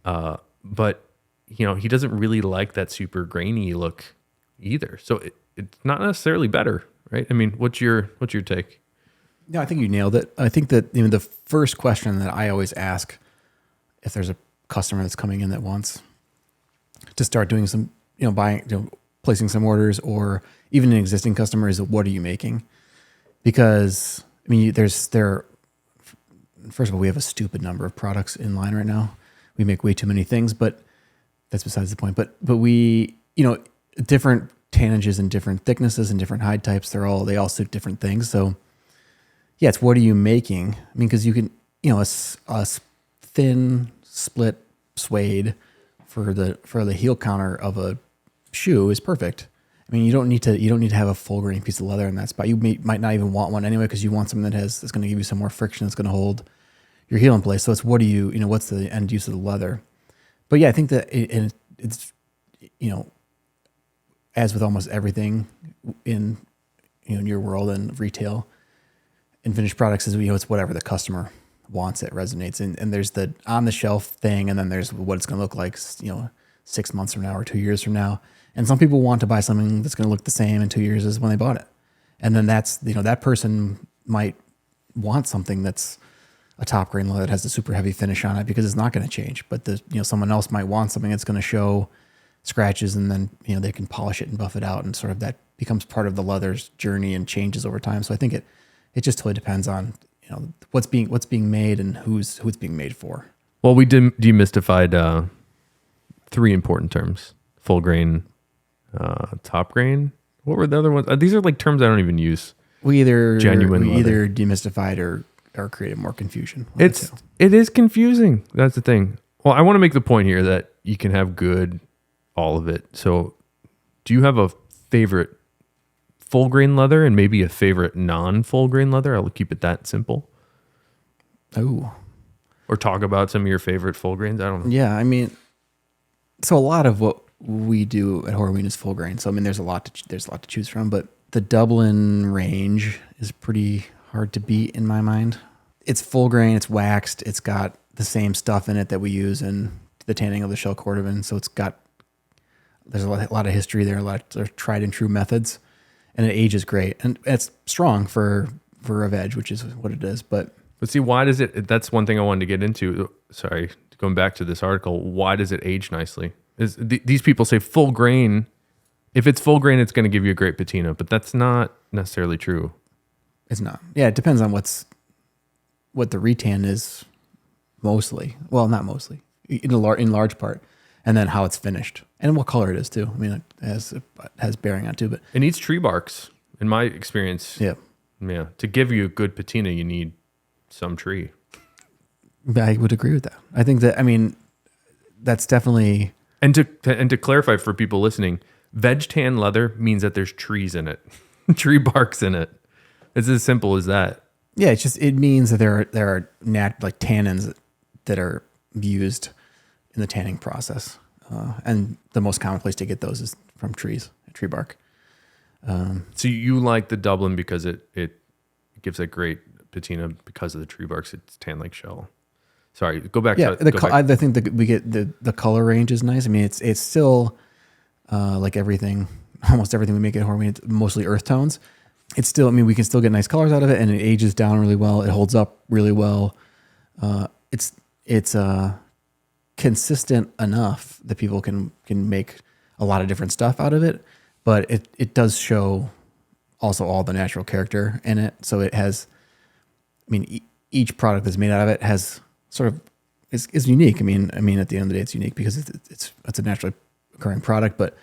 [SPEAKER 2] But he doesn't really like that super grainy look either. So it's not necessarily better, right? I mean, what's your take?
[SPEAKER 1] No, I think you nailed it. I think that the first question that I always ask if there's a customer that's coming in that wants to start doing some, buying, placing some orders, or even an existing customer, is what are you making? Because I mean, first of all, we have a stupid number of products in line right now. We make way too many things, but that's besides the point. But we, different tannages and different thicknesses and different hide types, they all suit different things. So yeah, it's what are you making? I mean, because you can, a thin split suede for the heel counter of a shoe is perfect. I mean, you don't need to have a full grain piece of leather in that spot. You might not even want one anyway, because you want something that's going to give you some more friction, that's going to hold your heel in place. So it's what's the end use of the leather? But yeah, I think that it's as with almost everything in your world and retail and finished products, is it's whatever the customer wants, it resonates. And there's the on the shelf thing, and then there's what it's going to look like 6 months from now or 2 years from now. And some people want to buy something that's going to look the same in 2 years as when they bought it. And then that's that person might want something that's a top grain leather that has a super heavy finish on it, because it's not going to change. But someone else might want something that's going to show scratches, and then they can polish it and buff it out, and sort of that becomes part of the leather's journey and changes over time. So I think it just totally depends on what's being made and who it's being made for.
[SPEAKER 2] Well, we demystified 3 important terms: full grain, top grain. What were the other ones? These are like terms I don't even use.
[SPEAKER 1] We either
[SPEAKER 2] genuine leather.
[SPEAKER 1] demystified or created more confusion.
[SPEAKER 2] It is confusing. That's the thing. Well, I want to make the point here that you can have good, all of it. So do you have a favorite full grain leather and maybe a favorite non-full grain leather? I'll keep it that simple.
[SPEAKER 1] Oh.
[SPEAKER 2] Or talk about some of your favorite full grains. I don't know.
[SPEAKER 1] Yeah, I mean, so a lot of what we do at Horween is full grain. So I mean, there's a lot to choose from, but the Dublin range is pretty hard to beat in my mind. It's full grain, it's waxed, it's got the same stuff in it that we use in the tanning of the shell cordovan. So there's a lot of history there, a lot of tried and true methods, and it ages great, and it's strong for a veg, which is what it is. But
[SPEAKER 2] see, why does it? That's one thing I wanted to get into. Sorry, going back to this article, why does it age nicely? These people say full grain. If it's full grain, it's going to give you a great patina, but that's not necessarily true.
[SPEAKER 1] It's not. Yeah, it depends on what the retan is, mostly. Well, not mostly, in large part, and then how it's finished and what color it is too. I mean, it has bearing on too. But
[SPEAKER 2] it needs tree barks, in my experience.
[SPEAKER 1] Yeah.
[SPEAKER 2] To give you a good patina, you need some tree.
[SPEAKER 1] I would agree with that. I think that, I mean, that's definitely.
[SPEAKER 2] And to clarify for people listening, veg tan leather means that there's trees in it, tree barks in it. It's as simple as that.
[SPEAKER 1] Yeah, it means that there are like tannins that are used in the tanning process, and the most common place to get those is from trees, tree bark.
[SPEAKER 2] So you like the Dublin because it gives a great patina because of the tree barks. It's tan like shell. Sorry, go back.
[SPEAKER 1] Yeah, I think that we get the color range is nice. I mean, it's still like everything, almost everything we make at Horween, it's mostly earth tones. It's still, I mean, we can still get nice colors out of it, and it ages down really well. It holds up really well. It's consistent enough that people can make a lot of different stuff out of it, but it does show also all the natural character in it. So it has, I mean, each product that's made out of it has sort of is unique. I mean, at the end of the day, it's unique because it's a naturally occurring product. But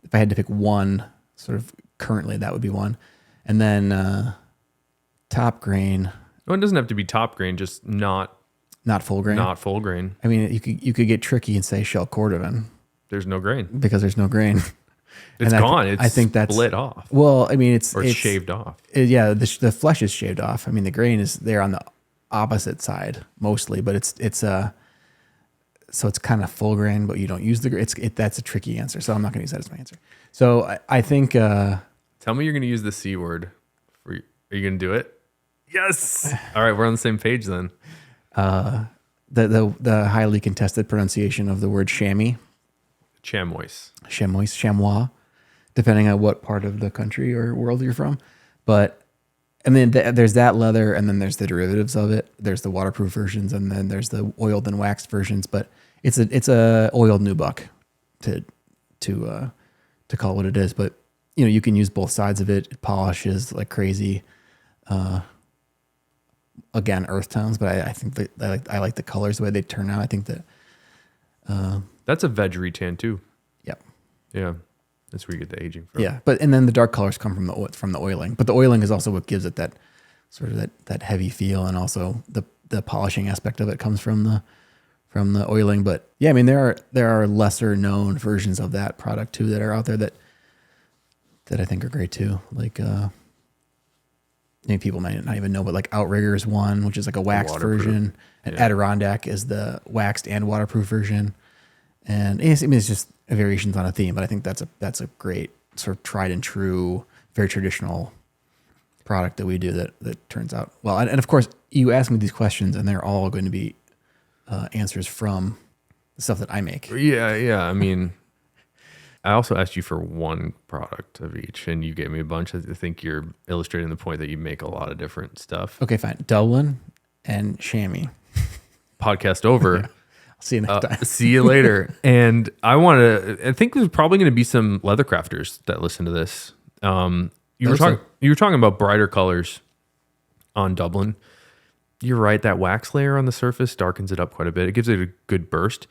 [SPEAKER 1] if I had to pick one, sort of currently, that would be one. And then top grain.
[SPEAKER 2] No, it doesn't have to be top grain, just not
[SPEAKER 1] full grain.
[SPEAKER 2] Not full grain.
[SPEAKER 1] I mean, you could get tricky and say shell cordovan.
[SPEAKER 2] There's no grain
[SPEAKER 1] because there's no grain.
[SPEAKER 2] It's gone. I think that's split off.
[SPEAKER 1] Well, I mean, it's
[SPEAKER 2] shaved off.
[SPEAKER 1] The flesh is shaved off. I mean, the grain is there on the opposite side mostly, but so it's kind of full grain, but you don't use the grain. That's a tricky answer, so I'm not going to use that as my answer. So I think.
[SPEAKER 2] Tell me you're going to use the C word. Are you going to do it? Yes. All right, we're on the same page then.
[SPEAKER 1] The highly contested pronunciation of the word chamois. Chamois, depending on what part of the country or world you're from. But I mean, there's that leather, and then there's the derivatives of it. There's the waterproof versions, and then there's the oiled and waxed versions. But it's a oiled nubuck to call it what it is. But you know, you can use both sides of it. It polishes like crazy. Again, earth tones, but I think that I like the colors the way they turn out. I think that
[SPEAKER 2] that's a veg retan too.
[SPEAKER 1] Yep.
[SPEAKER 2] Yeah, that's where you get the aging from.
[SPEAKER 1] Yeah, and then the dark colors come from the oiling, but the oiling is also what gives it that sort of that heavy feel, and also the polishing aspect of it comes from the oiling. But yeah, I mean there are lesser known versions of that product too that are out there that I think are great too. Like people might not even know, but like Outrigger is one, which is like a waxed version, and Adirondack is the waxed and waterproof version. And it's just variations on a theme, but I think that's a great sort of tried and true, very traditional product that we do that turns out well. And of course, you ask me these questions, and they're all going to be answers from the stuff that I make.
[SPEAKER 2] Yeah. I mean, I also asked you for one product of each, and you gave me a bunch. I think you're illustrating the point that you make a lot of different stuff.
[SPEAKER 1] Okay, fine. Dublin and chamois.
[SPEAKER 2] Podcast over.
[SPEAKER 1] Yeah. I'll see you next time.
[SPEAKER 2] See you later. And I think there's probably going to be some leather crafters that listen to this. You were talking about brighter colors on Dublin. You're right. That wax layer on the surface darkens it up quite a bit. It gives it a good burst.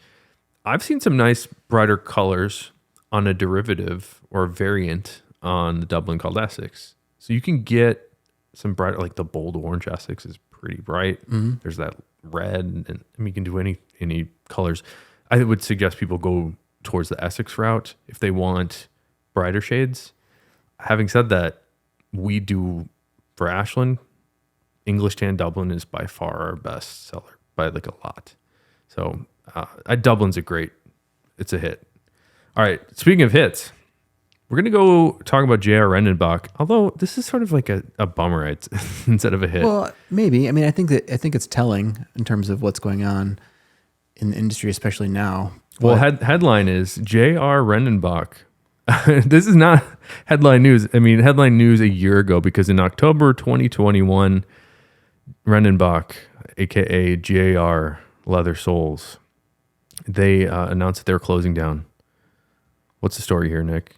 [SPEAKER 2] I've seen some nice brighter colors on a derivative or a variant on the Dublin called Essex. So you can get some bright, like the bold orange Essex is pretty bright.
[SPEAKER 1] Mm-hmm.
[SPEAKER 2] There's that red, and I mean, you can do any colors. I would suggest people go towards the Essex route if they want brighter shades. Having said that, we do for Ashland, English Tan Dublin is by far our best seller by like a lot. So Dublin's it's a hit. All right, speaking of hits, we're going to go talk about JR Rendenbach, although this is sort of like a bummer instead of a hit.
[SPEAKER 1] Well, maybe. I mean, I think it's telling in terms of what's going on in the industry, especially now.
[SPEAKER 2] Well, headline is JR Rendenbach. This is not headline news. I mean, headline news a year ago, because in October 2021, Rendenbach, aka JR Leather Soles, they announced that they were closing down. What's the story here, Nick?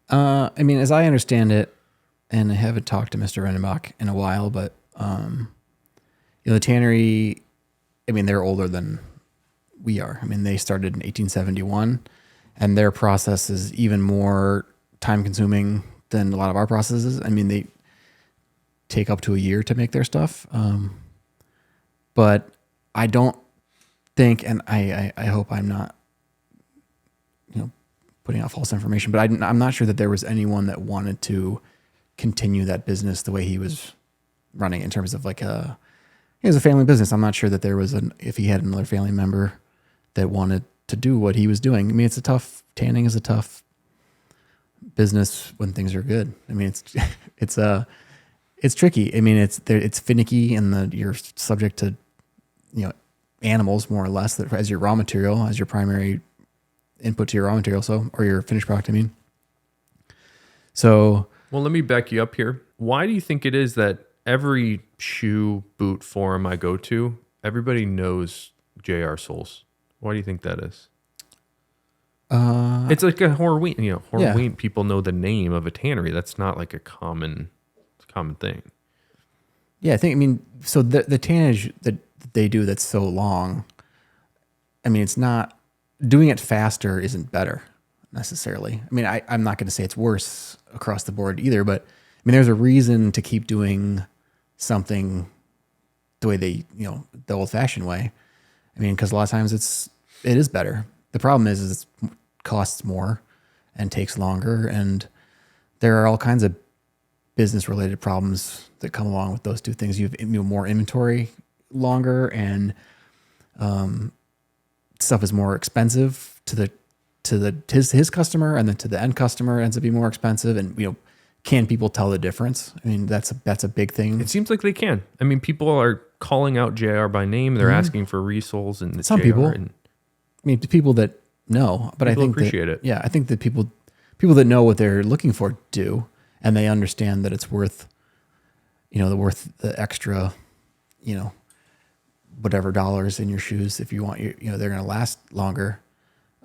[SPEAKER 1] I mean, as I understand it, and I haven't talked to Mr. Rendenbach in a while, but the tannery, I mean, they're older than we are. I mean, they started in 1871, and their process is even more time-consuming than a lot of our processes. I mean, they take up to a year to make their stuff, but I don't think, and I hope I'm not, putting out false information, but I'm not sure that there was anyone that wanted to continue that business the way he was running in terms of like it was a family business. I'm not sure that there was if he had another family member that wanted to do what he was doing. I mean, tanning is a tough business when things are good. I mean, it's tricky. I mean, it's finicky, and you're subject to, animals more or less as your raw material, as your primary input to your raw material, or your finished product, I mean. So,
[SPEAKER 2] well, let me back you up here. Why do you think it is that every shoe boot forum I go to, everybody knows JR Soles? Why do you think that is? It's like a Horween. Horween, people know the name of a tannery. That's not like a common thing.
[SPEAKER 1] Yeah, I mean, so the tannage that they do that's so long, I mean, it's not, doing it faster isn't better necessarily. I mean, I'm not going to say it's worse across the board either, but I mean, there's a reason to keep doing something the way the old fashioned way. I mean, because a lot of times it is better. The problem is it costs more and takes longer, and there are all kinds of business related problems that come along with those two things. You have more inventory longer, and stuff is more expensive to his customer, and then to the end customer ends up being more expensive. And can people tell the difference? I mean, that's a big thing.
[SPEAKER 2] It seems like they can. I mean, people are calling out JR by name. They're asking for resoles, and
[SPEAKER 1] some
[SPEAKER 2] JR
[SPEAKER 1] people. I mean, people that know, but I think
[SPEAKER 2] appreciate it.
[SPEAKER 1] Yeah, I think that people that know what they're looking for do, and they understand that it's worth the extra, whatever dollars in your shoes if you want they're going to last longer.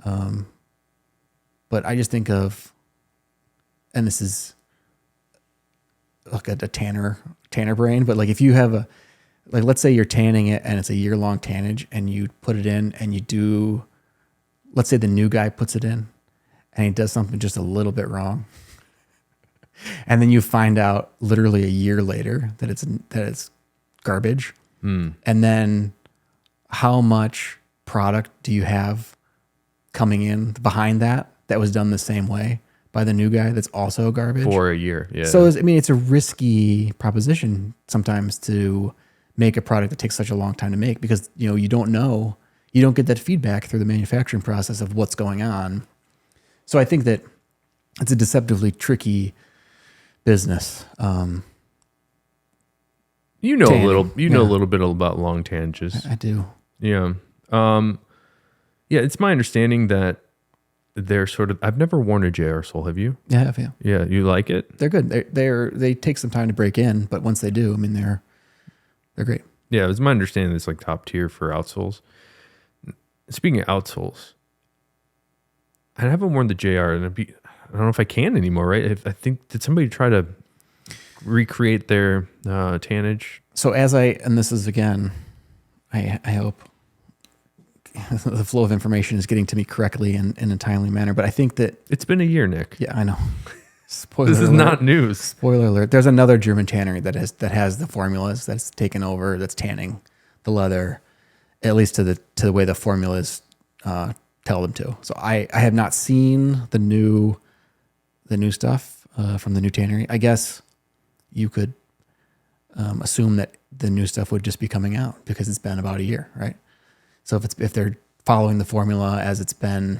[SPEAKER 1] But I just think of, and this is like a tanner brain, but like if you have let's say you're tanning it and it's a year-long tannage, and you put it in and you do, let's say the new guy puts it in and he does something just a little bit wrong. And then you find out literally a year later that it's garbage. And then how much product do you have coming in behind that was done the same way by the new guy that's also garbage
[SPEAKER 2] for a year? Yeah.
[SPEAKER 1] So it's a risky proposition sometimes to make a product that takes such a long time to make, because you don't get that feedback through the manufacturing process of what's going on. So I think that it's a deceptively tricky business.
[SPEAKER 2] You know a little bit about long tanges.
[SPEAKER 1] I do.
[SPEAKER 2] Yeah. Yeah, it's my understanding that they're sort of, I've never worn a JR sole. Have you?
[SPEAKER 1] Yeah, I have, yeah.
[SPEAKER 2] Yeah, you like it?
[SPEAKER 1] They're good. They take some time to break in, but once they do, I mean, they're great.
[SPEAKER 2] Yeah, it's my understanding it's like top tier for outsoles. Speaking of outsoles, I haven't worn the JR, and I don't know if I can anymore, right? I think, did somebody try to recreate their tannage?
[SPEAKER 1] So and this is again, I hope the flow of information is getting to me correctly and in a timely manner, but I think that
[SPEAKER 2] it's been a year, Nick.
[SPEAKER 1] Yeah, I know. Spoiler
[SPEAKER 2] This is
[SPEAKER 1] alert.
[SPEAKER 2] not news.
[SPEAKER 1] Spoiler alert. There's another German tannery that has the formulas that's taken over, that's tanning the leather, at least to the way the formulas tell them to. So I have not seen the new stuff from the new tannery. I guess you could assume that the new stuff would just be coming out because it's been about a year, right? So if they're following the formula as it's been,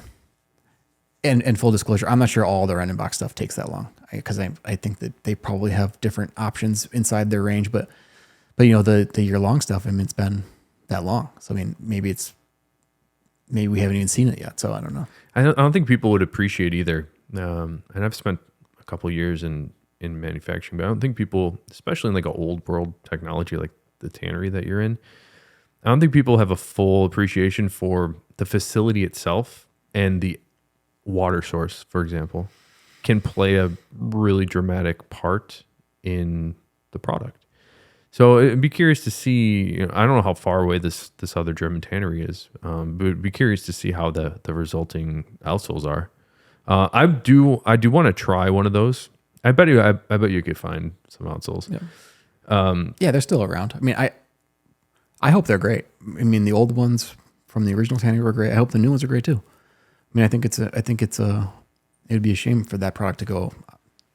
[SPEAKER 1] and full disclosure, I'm not sure all the Rendenbach stuff takes that long, because I think that they probably have different options inside their range, but the year long stuff, I mean, it's been that long. So I mean, maybe we haven't even seen it yet. So I don't know.
[SPEAKER 2] I don't think people would appreciate either. And I've spent a couple of years in manufacturing, but I don't think people, especially in like an old world technology like the tannery that you're in, I don't think people have a full appreciation for the facility itself, and the water source, for example, can play a really dramatic part in the product. So I'd be curious to see, I don't know how far away this other German tannery is, but I'd be curious to see how the resulting outsoles are. I do want to try one of those. I bet you could find some outsoles.
[SPEAKER 1] Yeah. Yeah, they're still around. I mean, I hope they're great. I mean, the old ones from the original tannery were great. I hope the new ones are great too. I mean, I think it'd be a shame for that product to go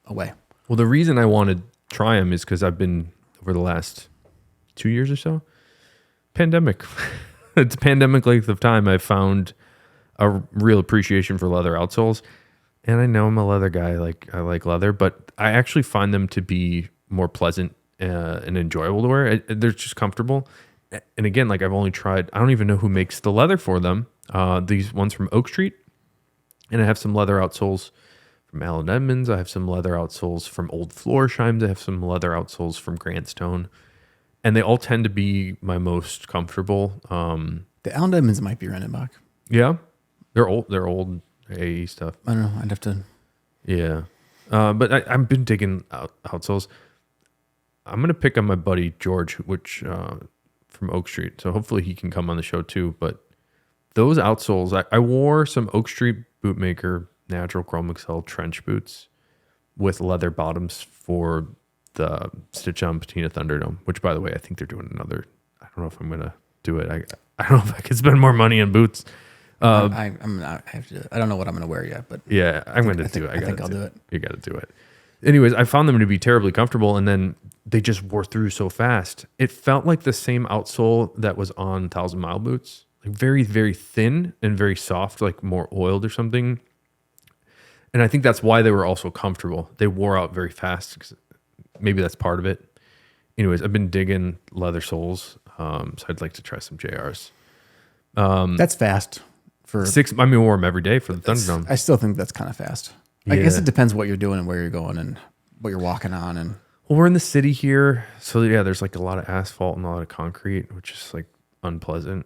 [SPEAKER 1] away.
[SPEAKER 2] Well, the reason I want to try them is because I've been, over the last 2 years or so, pandemic. It's a pandemic length of time. I found a real appreciation for leather outsoles. And I know I'm a leather guy, I like leather, but I actually find them to be more pleasant and enjoyable to wear. They're just comfortable. And again, I've only tried, I don't even know who makes the leather for them. These ones from Oak Street. And I have some leather outsoles from Allen Edmonds. I have some leather outsoles from Old Florsheim. I have some leather outsoles from Grantstone. And they all tend to be my most comfortable.
[SPEAKER 1] The Allen Edmonds might be Rendenbach.
[SPEAKER 2] Yeah. They're old AE stuff.
[SPEAKER 1] I don't know. I'd have to.
[SPEAKER 2] Yeah. But I've been digging outsoles. I'm going to pick on my buddy George, which from Oak Street. So hopefully he can come on the show too. But those outsoles, I wore some Oak Street Bootmaker natural chrome excel trench boots with leather bottoms for the Stitch on Patina Thunderdome, which, by the way, I think they're doing another. I don't know if I'm going to do it. I don't know if I could spend more money on boots.
[SPEAKER 1] I have to. I don't know what I'm going to wear yet, but
[SPEAKER 2] yeah, I'm going to do it.
[SPEAKER 1] I think I'll do it.
[SPEAKER 2] You got to do it. Anyways, I found them to be terribly comfortable, and then they just wore through so fast. It felt like the same outsole that was on 1,000 Mile boots, very, very thin and very soft, more oiled or something. And I think that's why they were also comfortable. They wore out very fast. Maybe that's part of it. Anyways, I've been digging leather soles, so I'd like to try some JRs.
[SPEAKER 1] That's fast. For
[SPEAKER 2] 6, I wore them every day for the Thunderdome.
[SPEAKER 1] I still think that's kind of fast. I guess it depends what you're doing and where you're going and what you're walking on. And
[SPEAKER 2] well, we're in the city here, so yeah, there's a lot of asphalt and a lot of concrete, which is unpleasant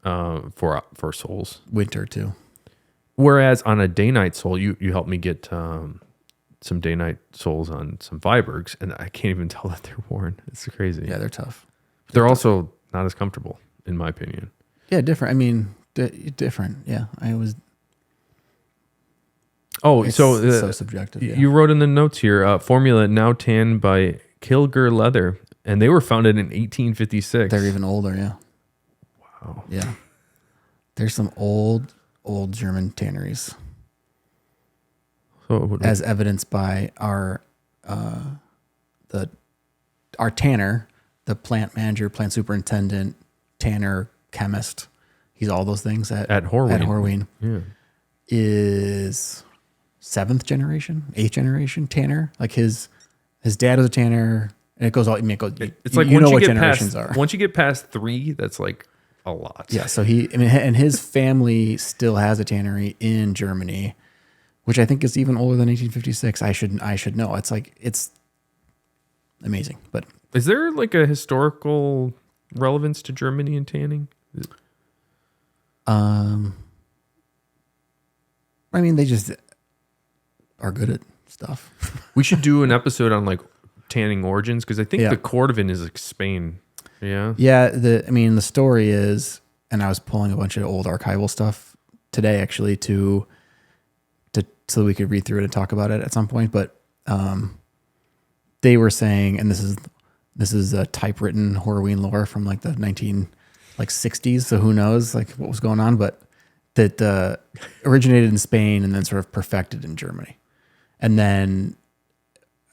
[SPEAKER 2] for soles.
[SPEAKER 1] Winter too.
[SPEAKER 2] Whereas on a day-night sole, you helped me get some day-night soles on some Vibergs, and I can't even tell that they're worn. It's crazy.
[SPEAKER 1] Yeah, they're tough.
[SPEAKER 2] They're also not as comfortable, in my opinion.
[SPEAKER 1] Yeah, different. I mean, different. Yeah, I was.
[SPEAKER 2] Oh,
[SPEAKER 1] it's
[SPEAKER 2] so
[SPEAKER 1] subjective. Yeah.
[SPEAKER 2] You wrote in the notes here, formula now tanned by Kilger Leather, and they were founded in 1856.
[SPEAKER 1] They're even older. Yeah.
[SPEAKER 2] Wow.
[SPEAKER 1] Yeah. There's some old German tanneries.
[SPEAKER 2] So
[SPEAKER 1] as evidenced by our tanner, the plant manager, plant superintendent, tanner, chemist. He's all those things at Horween.
[SPEAKER 2] Yeah.
[SPEAKER 1] Is 7th generation, 8th generation tanner. His dad was a tanner, and it goes all. It's
[SPEAKER 2] like
[SPEAKER 1] you know what
[SPEAKER 2] generations
[SPEAKER 1] are.
[SPEAKER 2] Once you get past 3, that's a lot.
[SPEAKER 1] Yeah. So and his family still has a tannery in Germany, which I think is even older than 1856. I should know. It's amazing. But
[SPEAKER 2] is there a historical relevance to Germany and tanning?
[SPEAKER 1] I mean, they just are good at stuff.
[SPEAKER 2] We should do an episode on tanning origins, because I think the Cordovan is Spain. Yeah.
[SPEAKER 1] Yeah. The story is, and I was pulling a bunch of old archival stuff today actually so we could read through it and talk about it at some point. But they were saying, and this is a typewritten Horween lore from like the 60s. So who knows like what was going on, but that originated in Spain and then sort of perfected in Germany, and then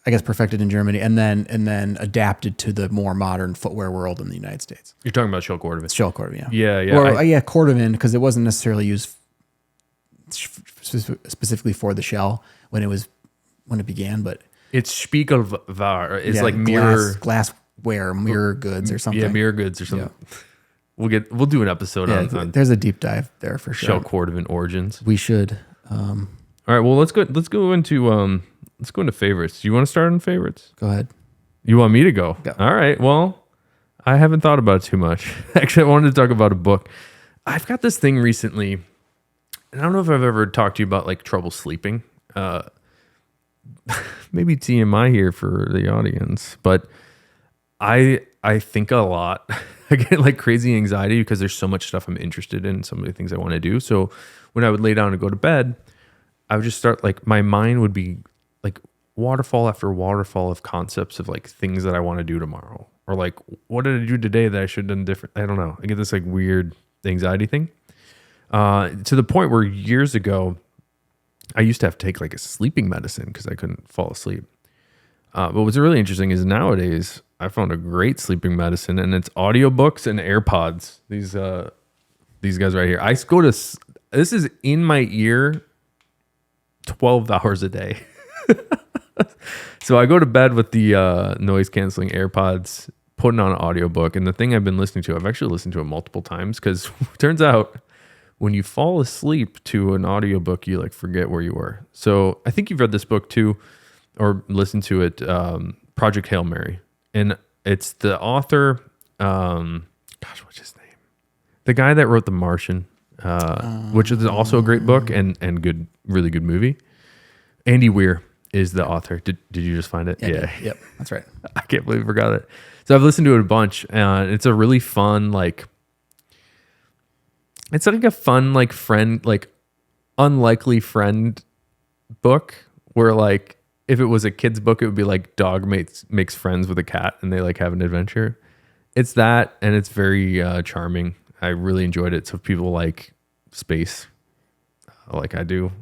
[SPEAKER 1] I guess perfected in Germany, and then adapted to the more modern footwear world in the United States.
[SPEAKER 2] You're talking about shell cordovan.
[SPEAKER 1] Shell cordovan,
[SPEAKER 2] yeah. Yeah,
[SPEAKER 1] Or cordovan, because it wasn't necessarily used specifically for the shell when it began, but
[SPEAKER 2] it's Spiegelware. It's like mirror
[SPEAKER 1] glassware, mirror goods or something.
[SPEAKER 2] Yeah, mirror goods or something. Yeah. We'll do an episode on
[SPEAKER 1] there's a deep dive there for sure.
[SPEAKER 2] Shell cordovan origins.
[SPEAKER 1] We should.
[SPEAKER 2] All right. Well, let's go into favorites. Do you want to start on favorites?
[SPEAKER 1] Go ahead.
[SPEAKER 2] You want me to go?
[SPEAKER 1] Go.
[SPEAKER 2] All right. Well, I haven't thought about it too much. Actually, I wanted to talk about a book. I've got this thing recently, and I don't know if I've ever talked to you about like trouble sleeping. Maybe TMI here for the audience, but I think a lot. I get like crazy anxiety because there's so much stuff I'm interested in, so many things I want to do. So when I would lay down and go to bed, I would just start like my mind would be like waterfall after waterfall of concepts of like things that I want to do tomorrow, or like what did I do today that I should have done different. I don't know. I get this like weird anxiety thing to the point where years ago I used to have to take like a sleeping medicine because I couldn't fall asleep. But what's really interesting is nowadays I found a great sleeping medicine, and it's audiobooks and AirPods. These guys right here. This is in my ear 12 hours a day. So I go to bed with the noise canceling AirPods, putting on an audiobook. And the thing I've been listening to, I've actually listened to it multiple times because it turns out when you fall asleep to an audiobook, you like forget where you were. So I think you've read this book too, or listened to it, Project Hail Mary. And it's the author, what's his name? The guy that wrote The Martian, which is also a great book and good, really good movie. Andy Weir is the author. Did you just find it?
[SPEAKER 1] Yeah. Yep, that's right.
[SPEAKER 2] I can't believe I forgot it. So I've listened to it a bunch, and it's a really fun, it's like a fun, friend, unlikely friend book where if it was a kid's book, it would be like dog makes friends with a cat and they have an adventure. It's that, and it's very charming. I really enjoyed it. So if people like space, like I do,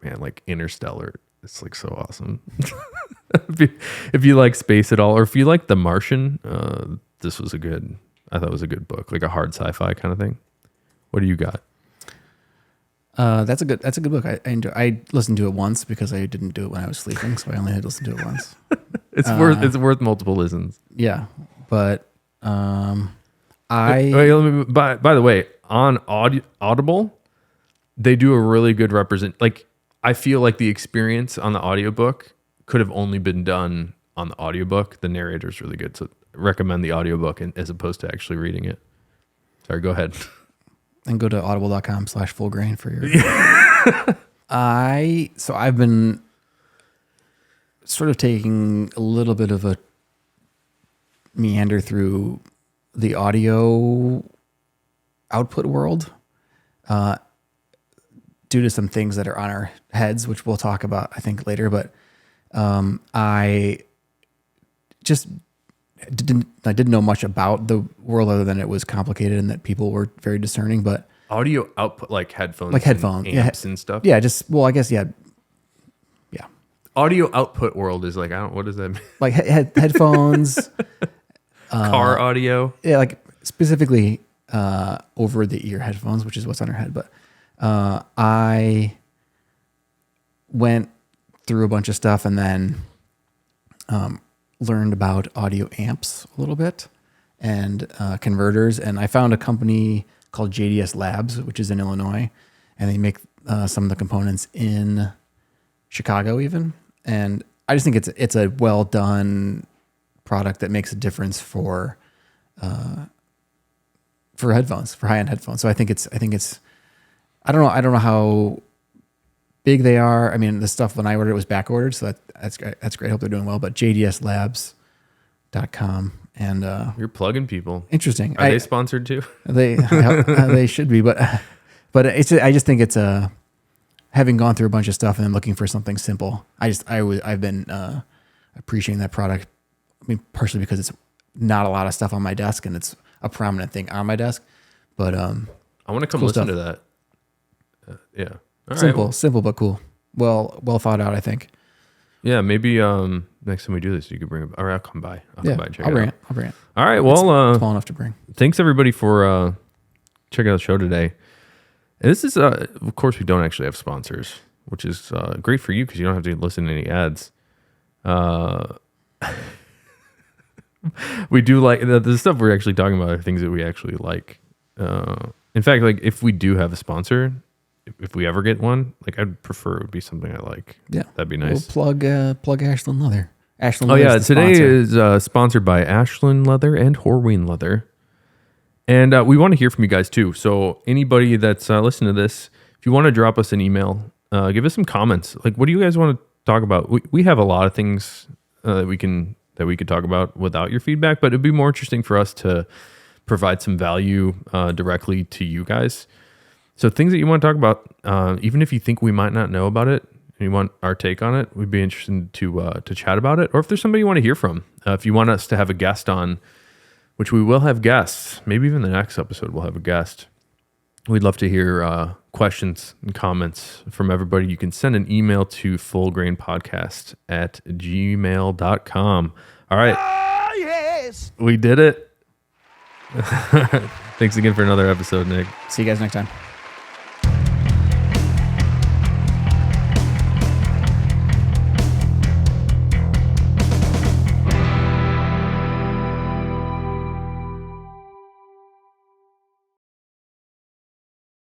[SPEAKER 2] man, Interstellar, it's so awesome. if you like space at all, or if you like The Martian, this was I thought it was a good book, like a hard sci-fi kind of thing. What do you got?
[SPEAKER 1] That's a good book. I listened to it once because I didn't do it when I was sleeping, so I only had to listen to it once.
[SPEAKER 2] It's worth multiple listens.
[SPEAKER 1] Yeah, but
[SPEAKER 2] by the way, on Audible, they do a really good I feel like the experience on the audiobook could have only been done on the audiobook. The narrator is really good, so recommend the audiobook as opposed to actually reading it. Sorry, go ahead.
[SPEAKER 1] And go to audible.com/fullgrain for your. I've been sort of taking a little bit of a meander through the audio output world, due to some things that are on our heads, which we'll talk about, I think, later. But I just didn't know much about the world other than it was complicated and that people were very discerning. But
[SPEAKER 2] audio output, headphones,
[SPEAKER 1] and
[SPEAKER 2] amps and stuff.
[SPEAKER 1] Yeah, I guess. Yeah.
[SPEAKER 2] Audio output world is what does that mean?
[SPEAKER 1] Like headphones,
[SPEAKER 2] car audio.
[SPEAKER 1] Yeah, specifically over the ear headphones, which is what's on our head. But I went through a bunch of stuff and then learned about audio amps a little bit and converters. And I found a company called JDS Labs, which is in Illinois, and they make some of the components in Chicago even. And I just think it's a well done product that makes a difference for headphones, for high end headphones. So I think it's I don't know how big they are. I mean, the stuff when I ordered it was back ordered, so that's great. I hope they're doing well. But jdslabs.com, and
[SPEAKER 2] you're plugging people.
[SPEAKER 1] Interesting.
[SPEAKER 2] Are they sponsored too?
[SPEAKER 1] They should be, but I just think it's having gone through a bunch of stuff and then looking for something simple, I've been appreciating that product. I mean, partially because it's not a lot of stuff on my desk and it's a prominent thing on my desk. But
[SPEAKER 2] I want to come listen to that. Yeah.
[SPEAKER 1] All right. Simple but cool. Well thought out, I think.
[SPEAKER 2] Yeah, maybe next time we do this, you could bring it. Or I'll come by. I'll come by and check it out.
[SPEAKER 1] I'll bring it.
[SPEAKER 2] All right. Well,
[SPEAKER 1] it's small enough to bring.
[SPEAKER 2] Thanks everybody for checking out the show today. And this is, of course, we don't actually have sponsors, which is great for you because you don't have to listen to any ads. We do like the stuff we're actually talking about are things that we actually like. In fact, like if we do have a sponsor, if we ever get one, like I'd prefer it would be something I like.
[SPEAKER 1] Yeah,
[SPEAKER 2] that'd be nice.
[SPEAKER 1] We'll plug Ashland Leather.
[SPEAKER 2] Ashland. Oh yeah, today is sponsored by Ashland Leather and Horween Leather, and we want to hear from you guys too. So anybody that's listening to this, if you want to drop us an email, give us some comments. Like, what do you guys want to talk about? We have a lot of things that we could talk about without your feedback, but it'd be more interesting for us to provide some value directly to you guys. So things that you want to talk about, even if you think we might not know about it and you want our take on it, we'd be interested to chat about it. Or if there's somebody you want to hear from, if you want us to have a guest on, which we will have guests, maybe even the next episode we'll have a guest. We'd love to hear questions and comments from everybody. You can send an email to fullgrainpodcast@gmail.com. All right. Oh, yes. We did it. Thanks again for another episode, Nick.
[SPEAKER 1] See you guys next time.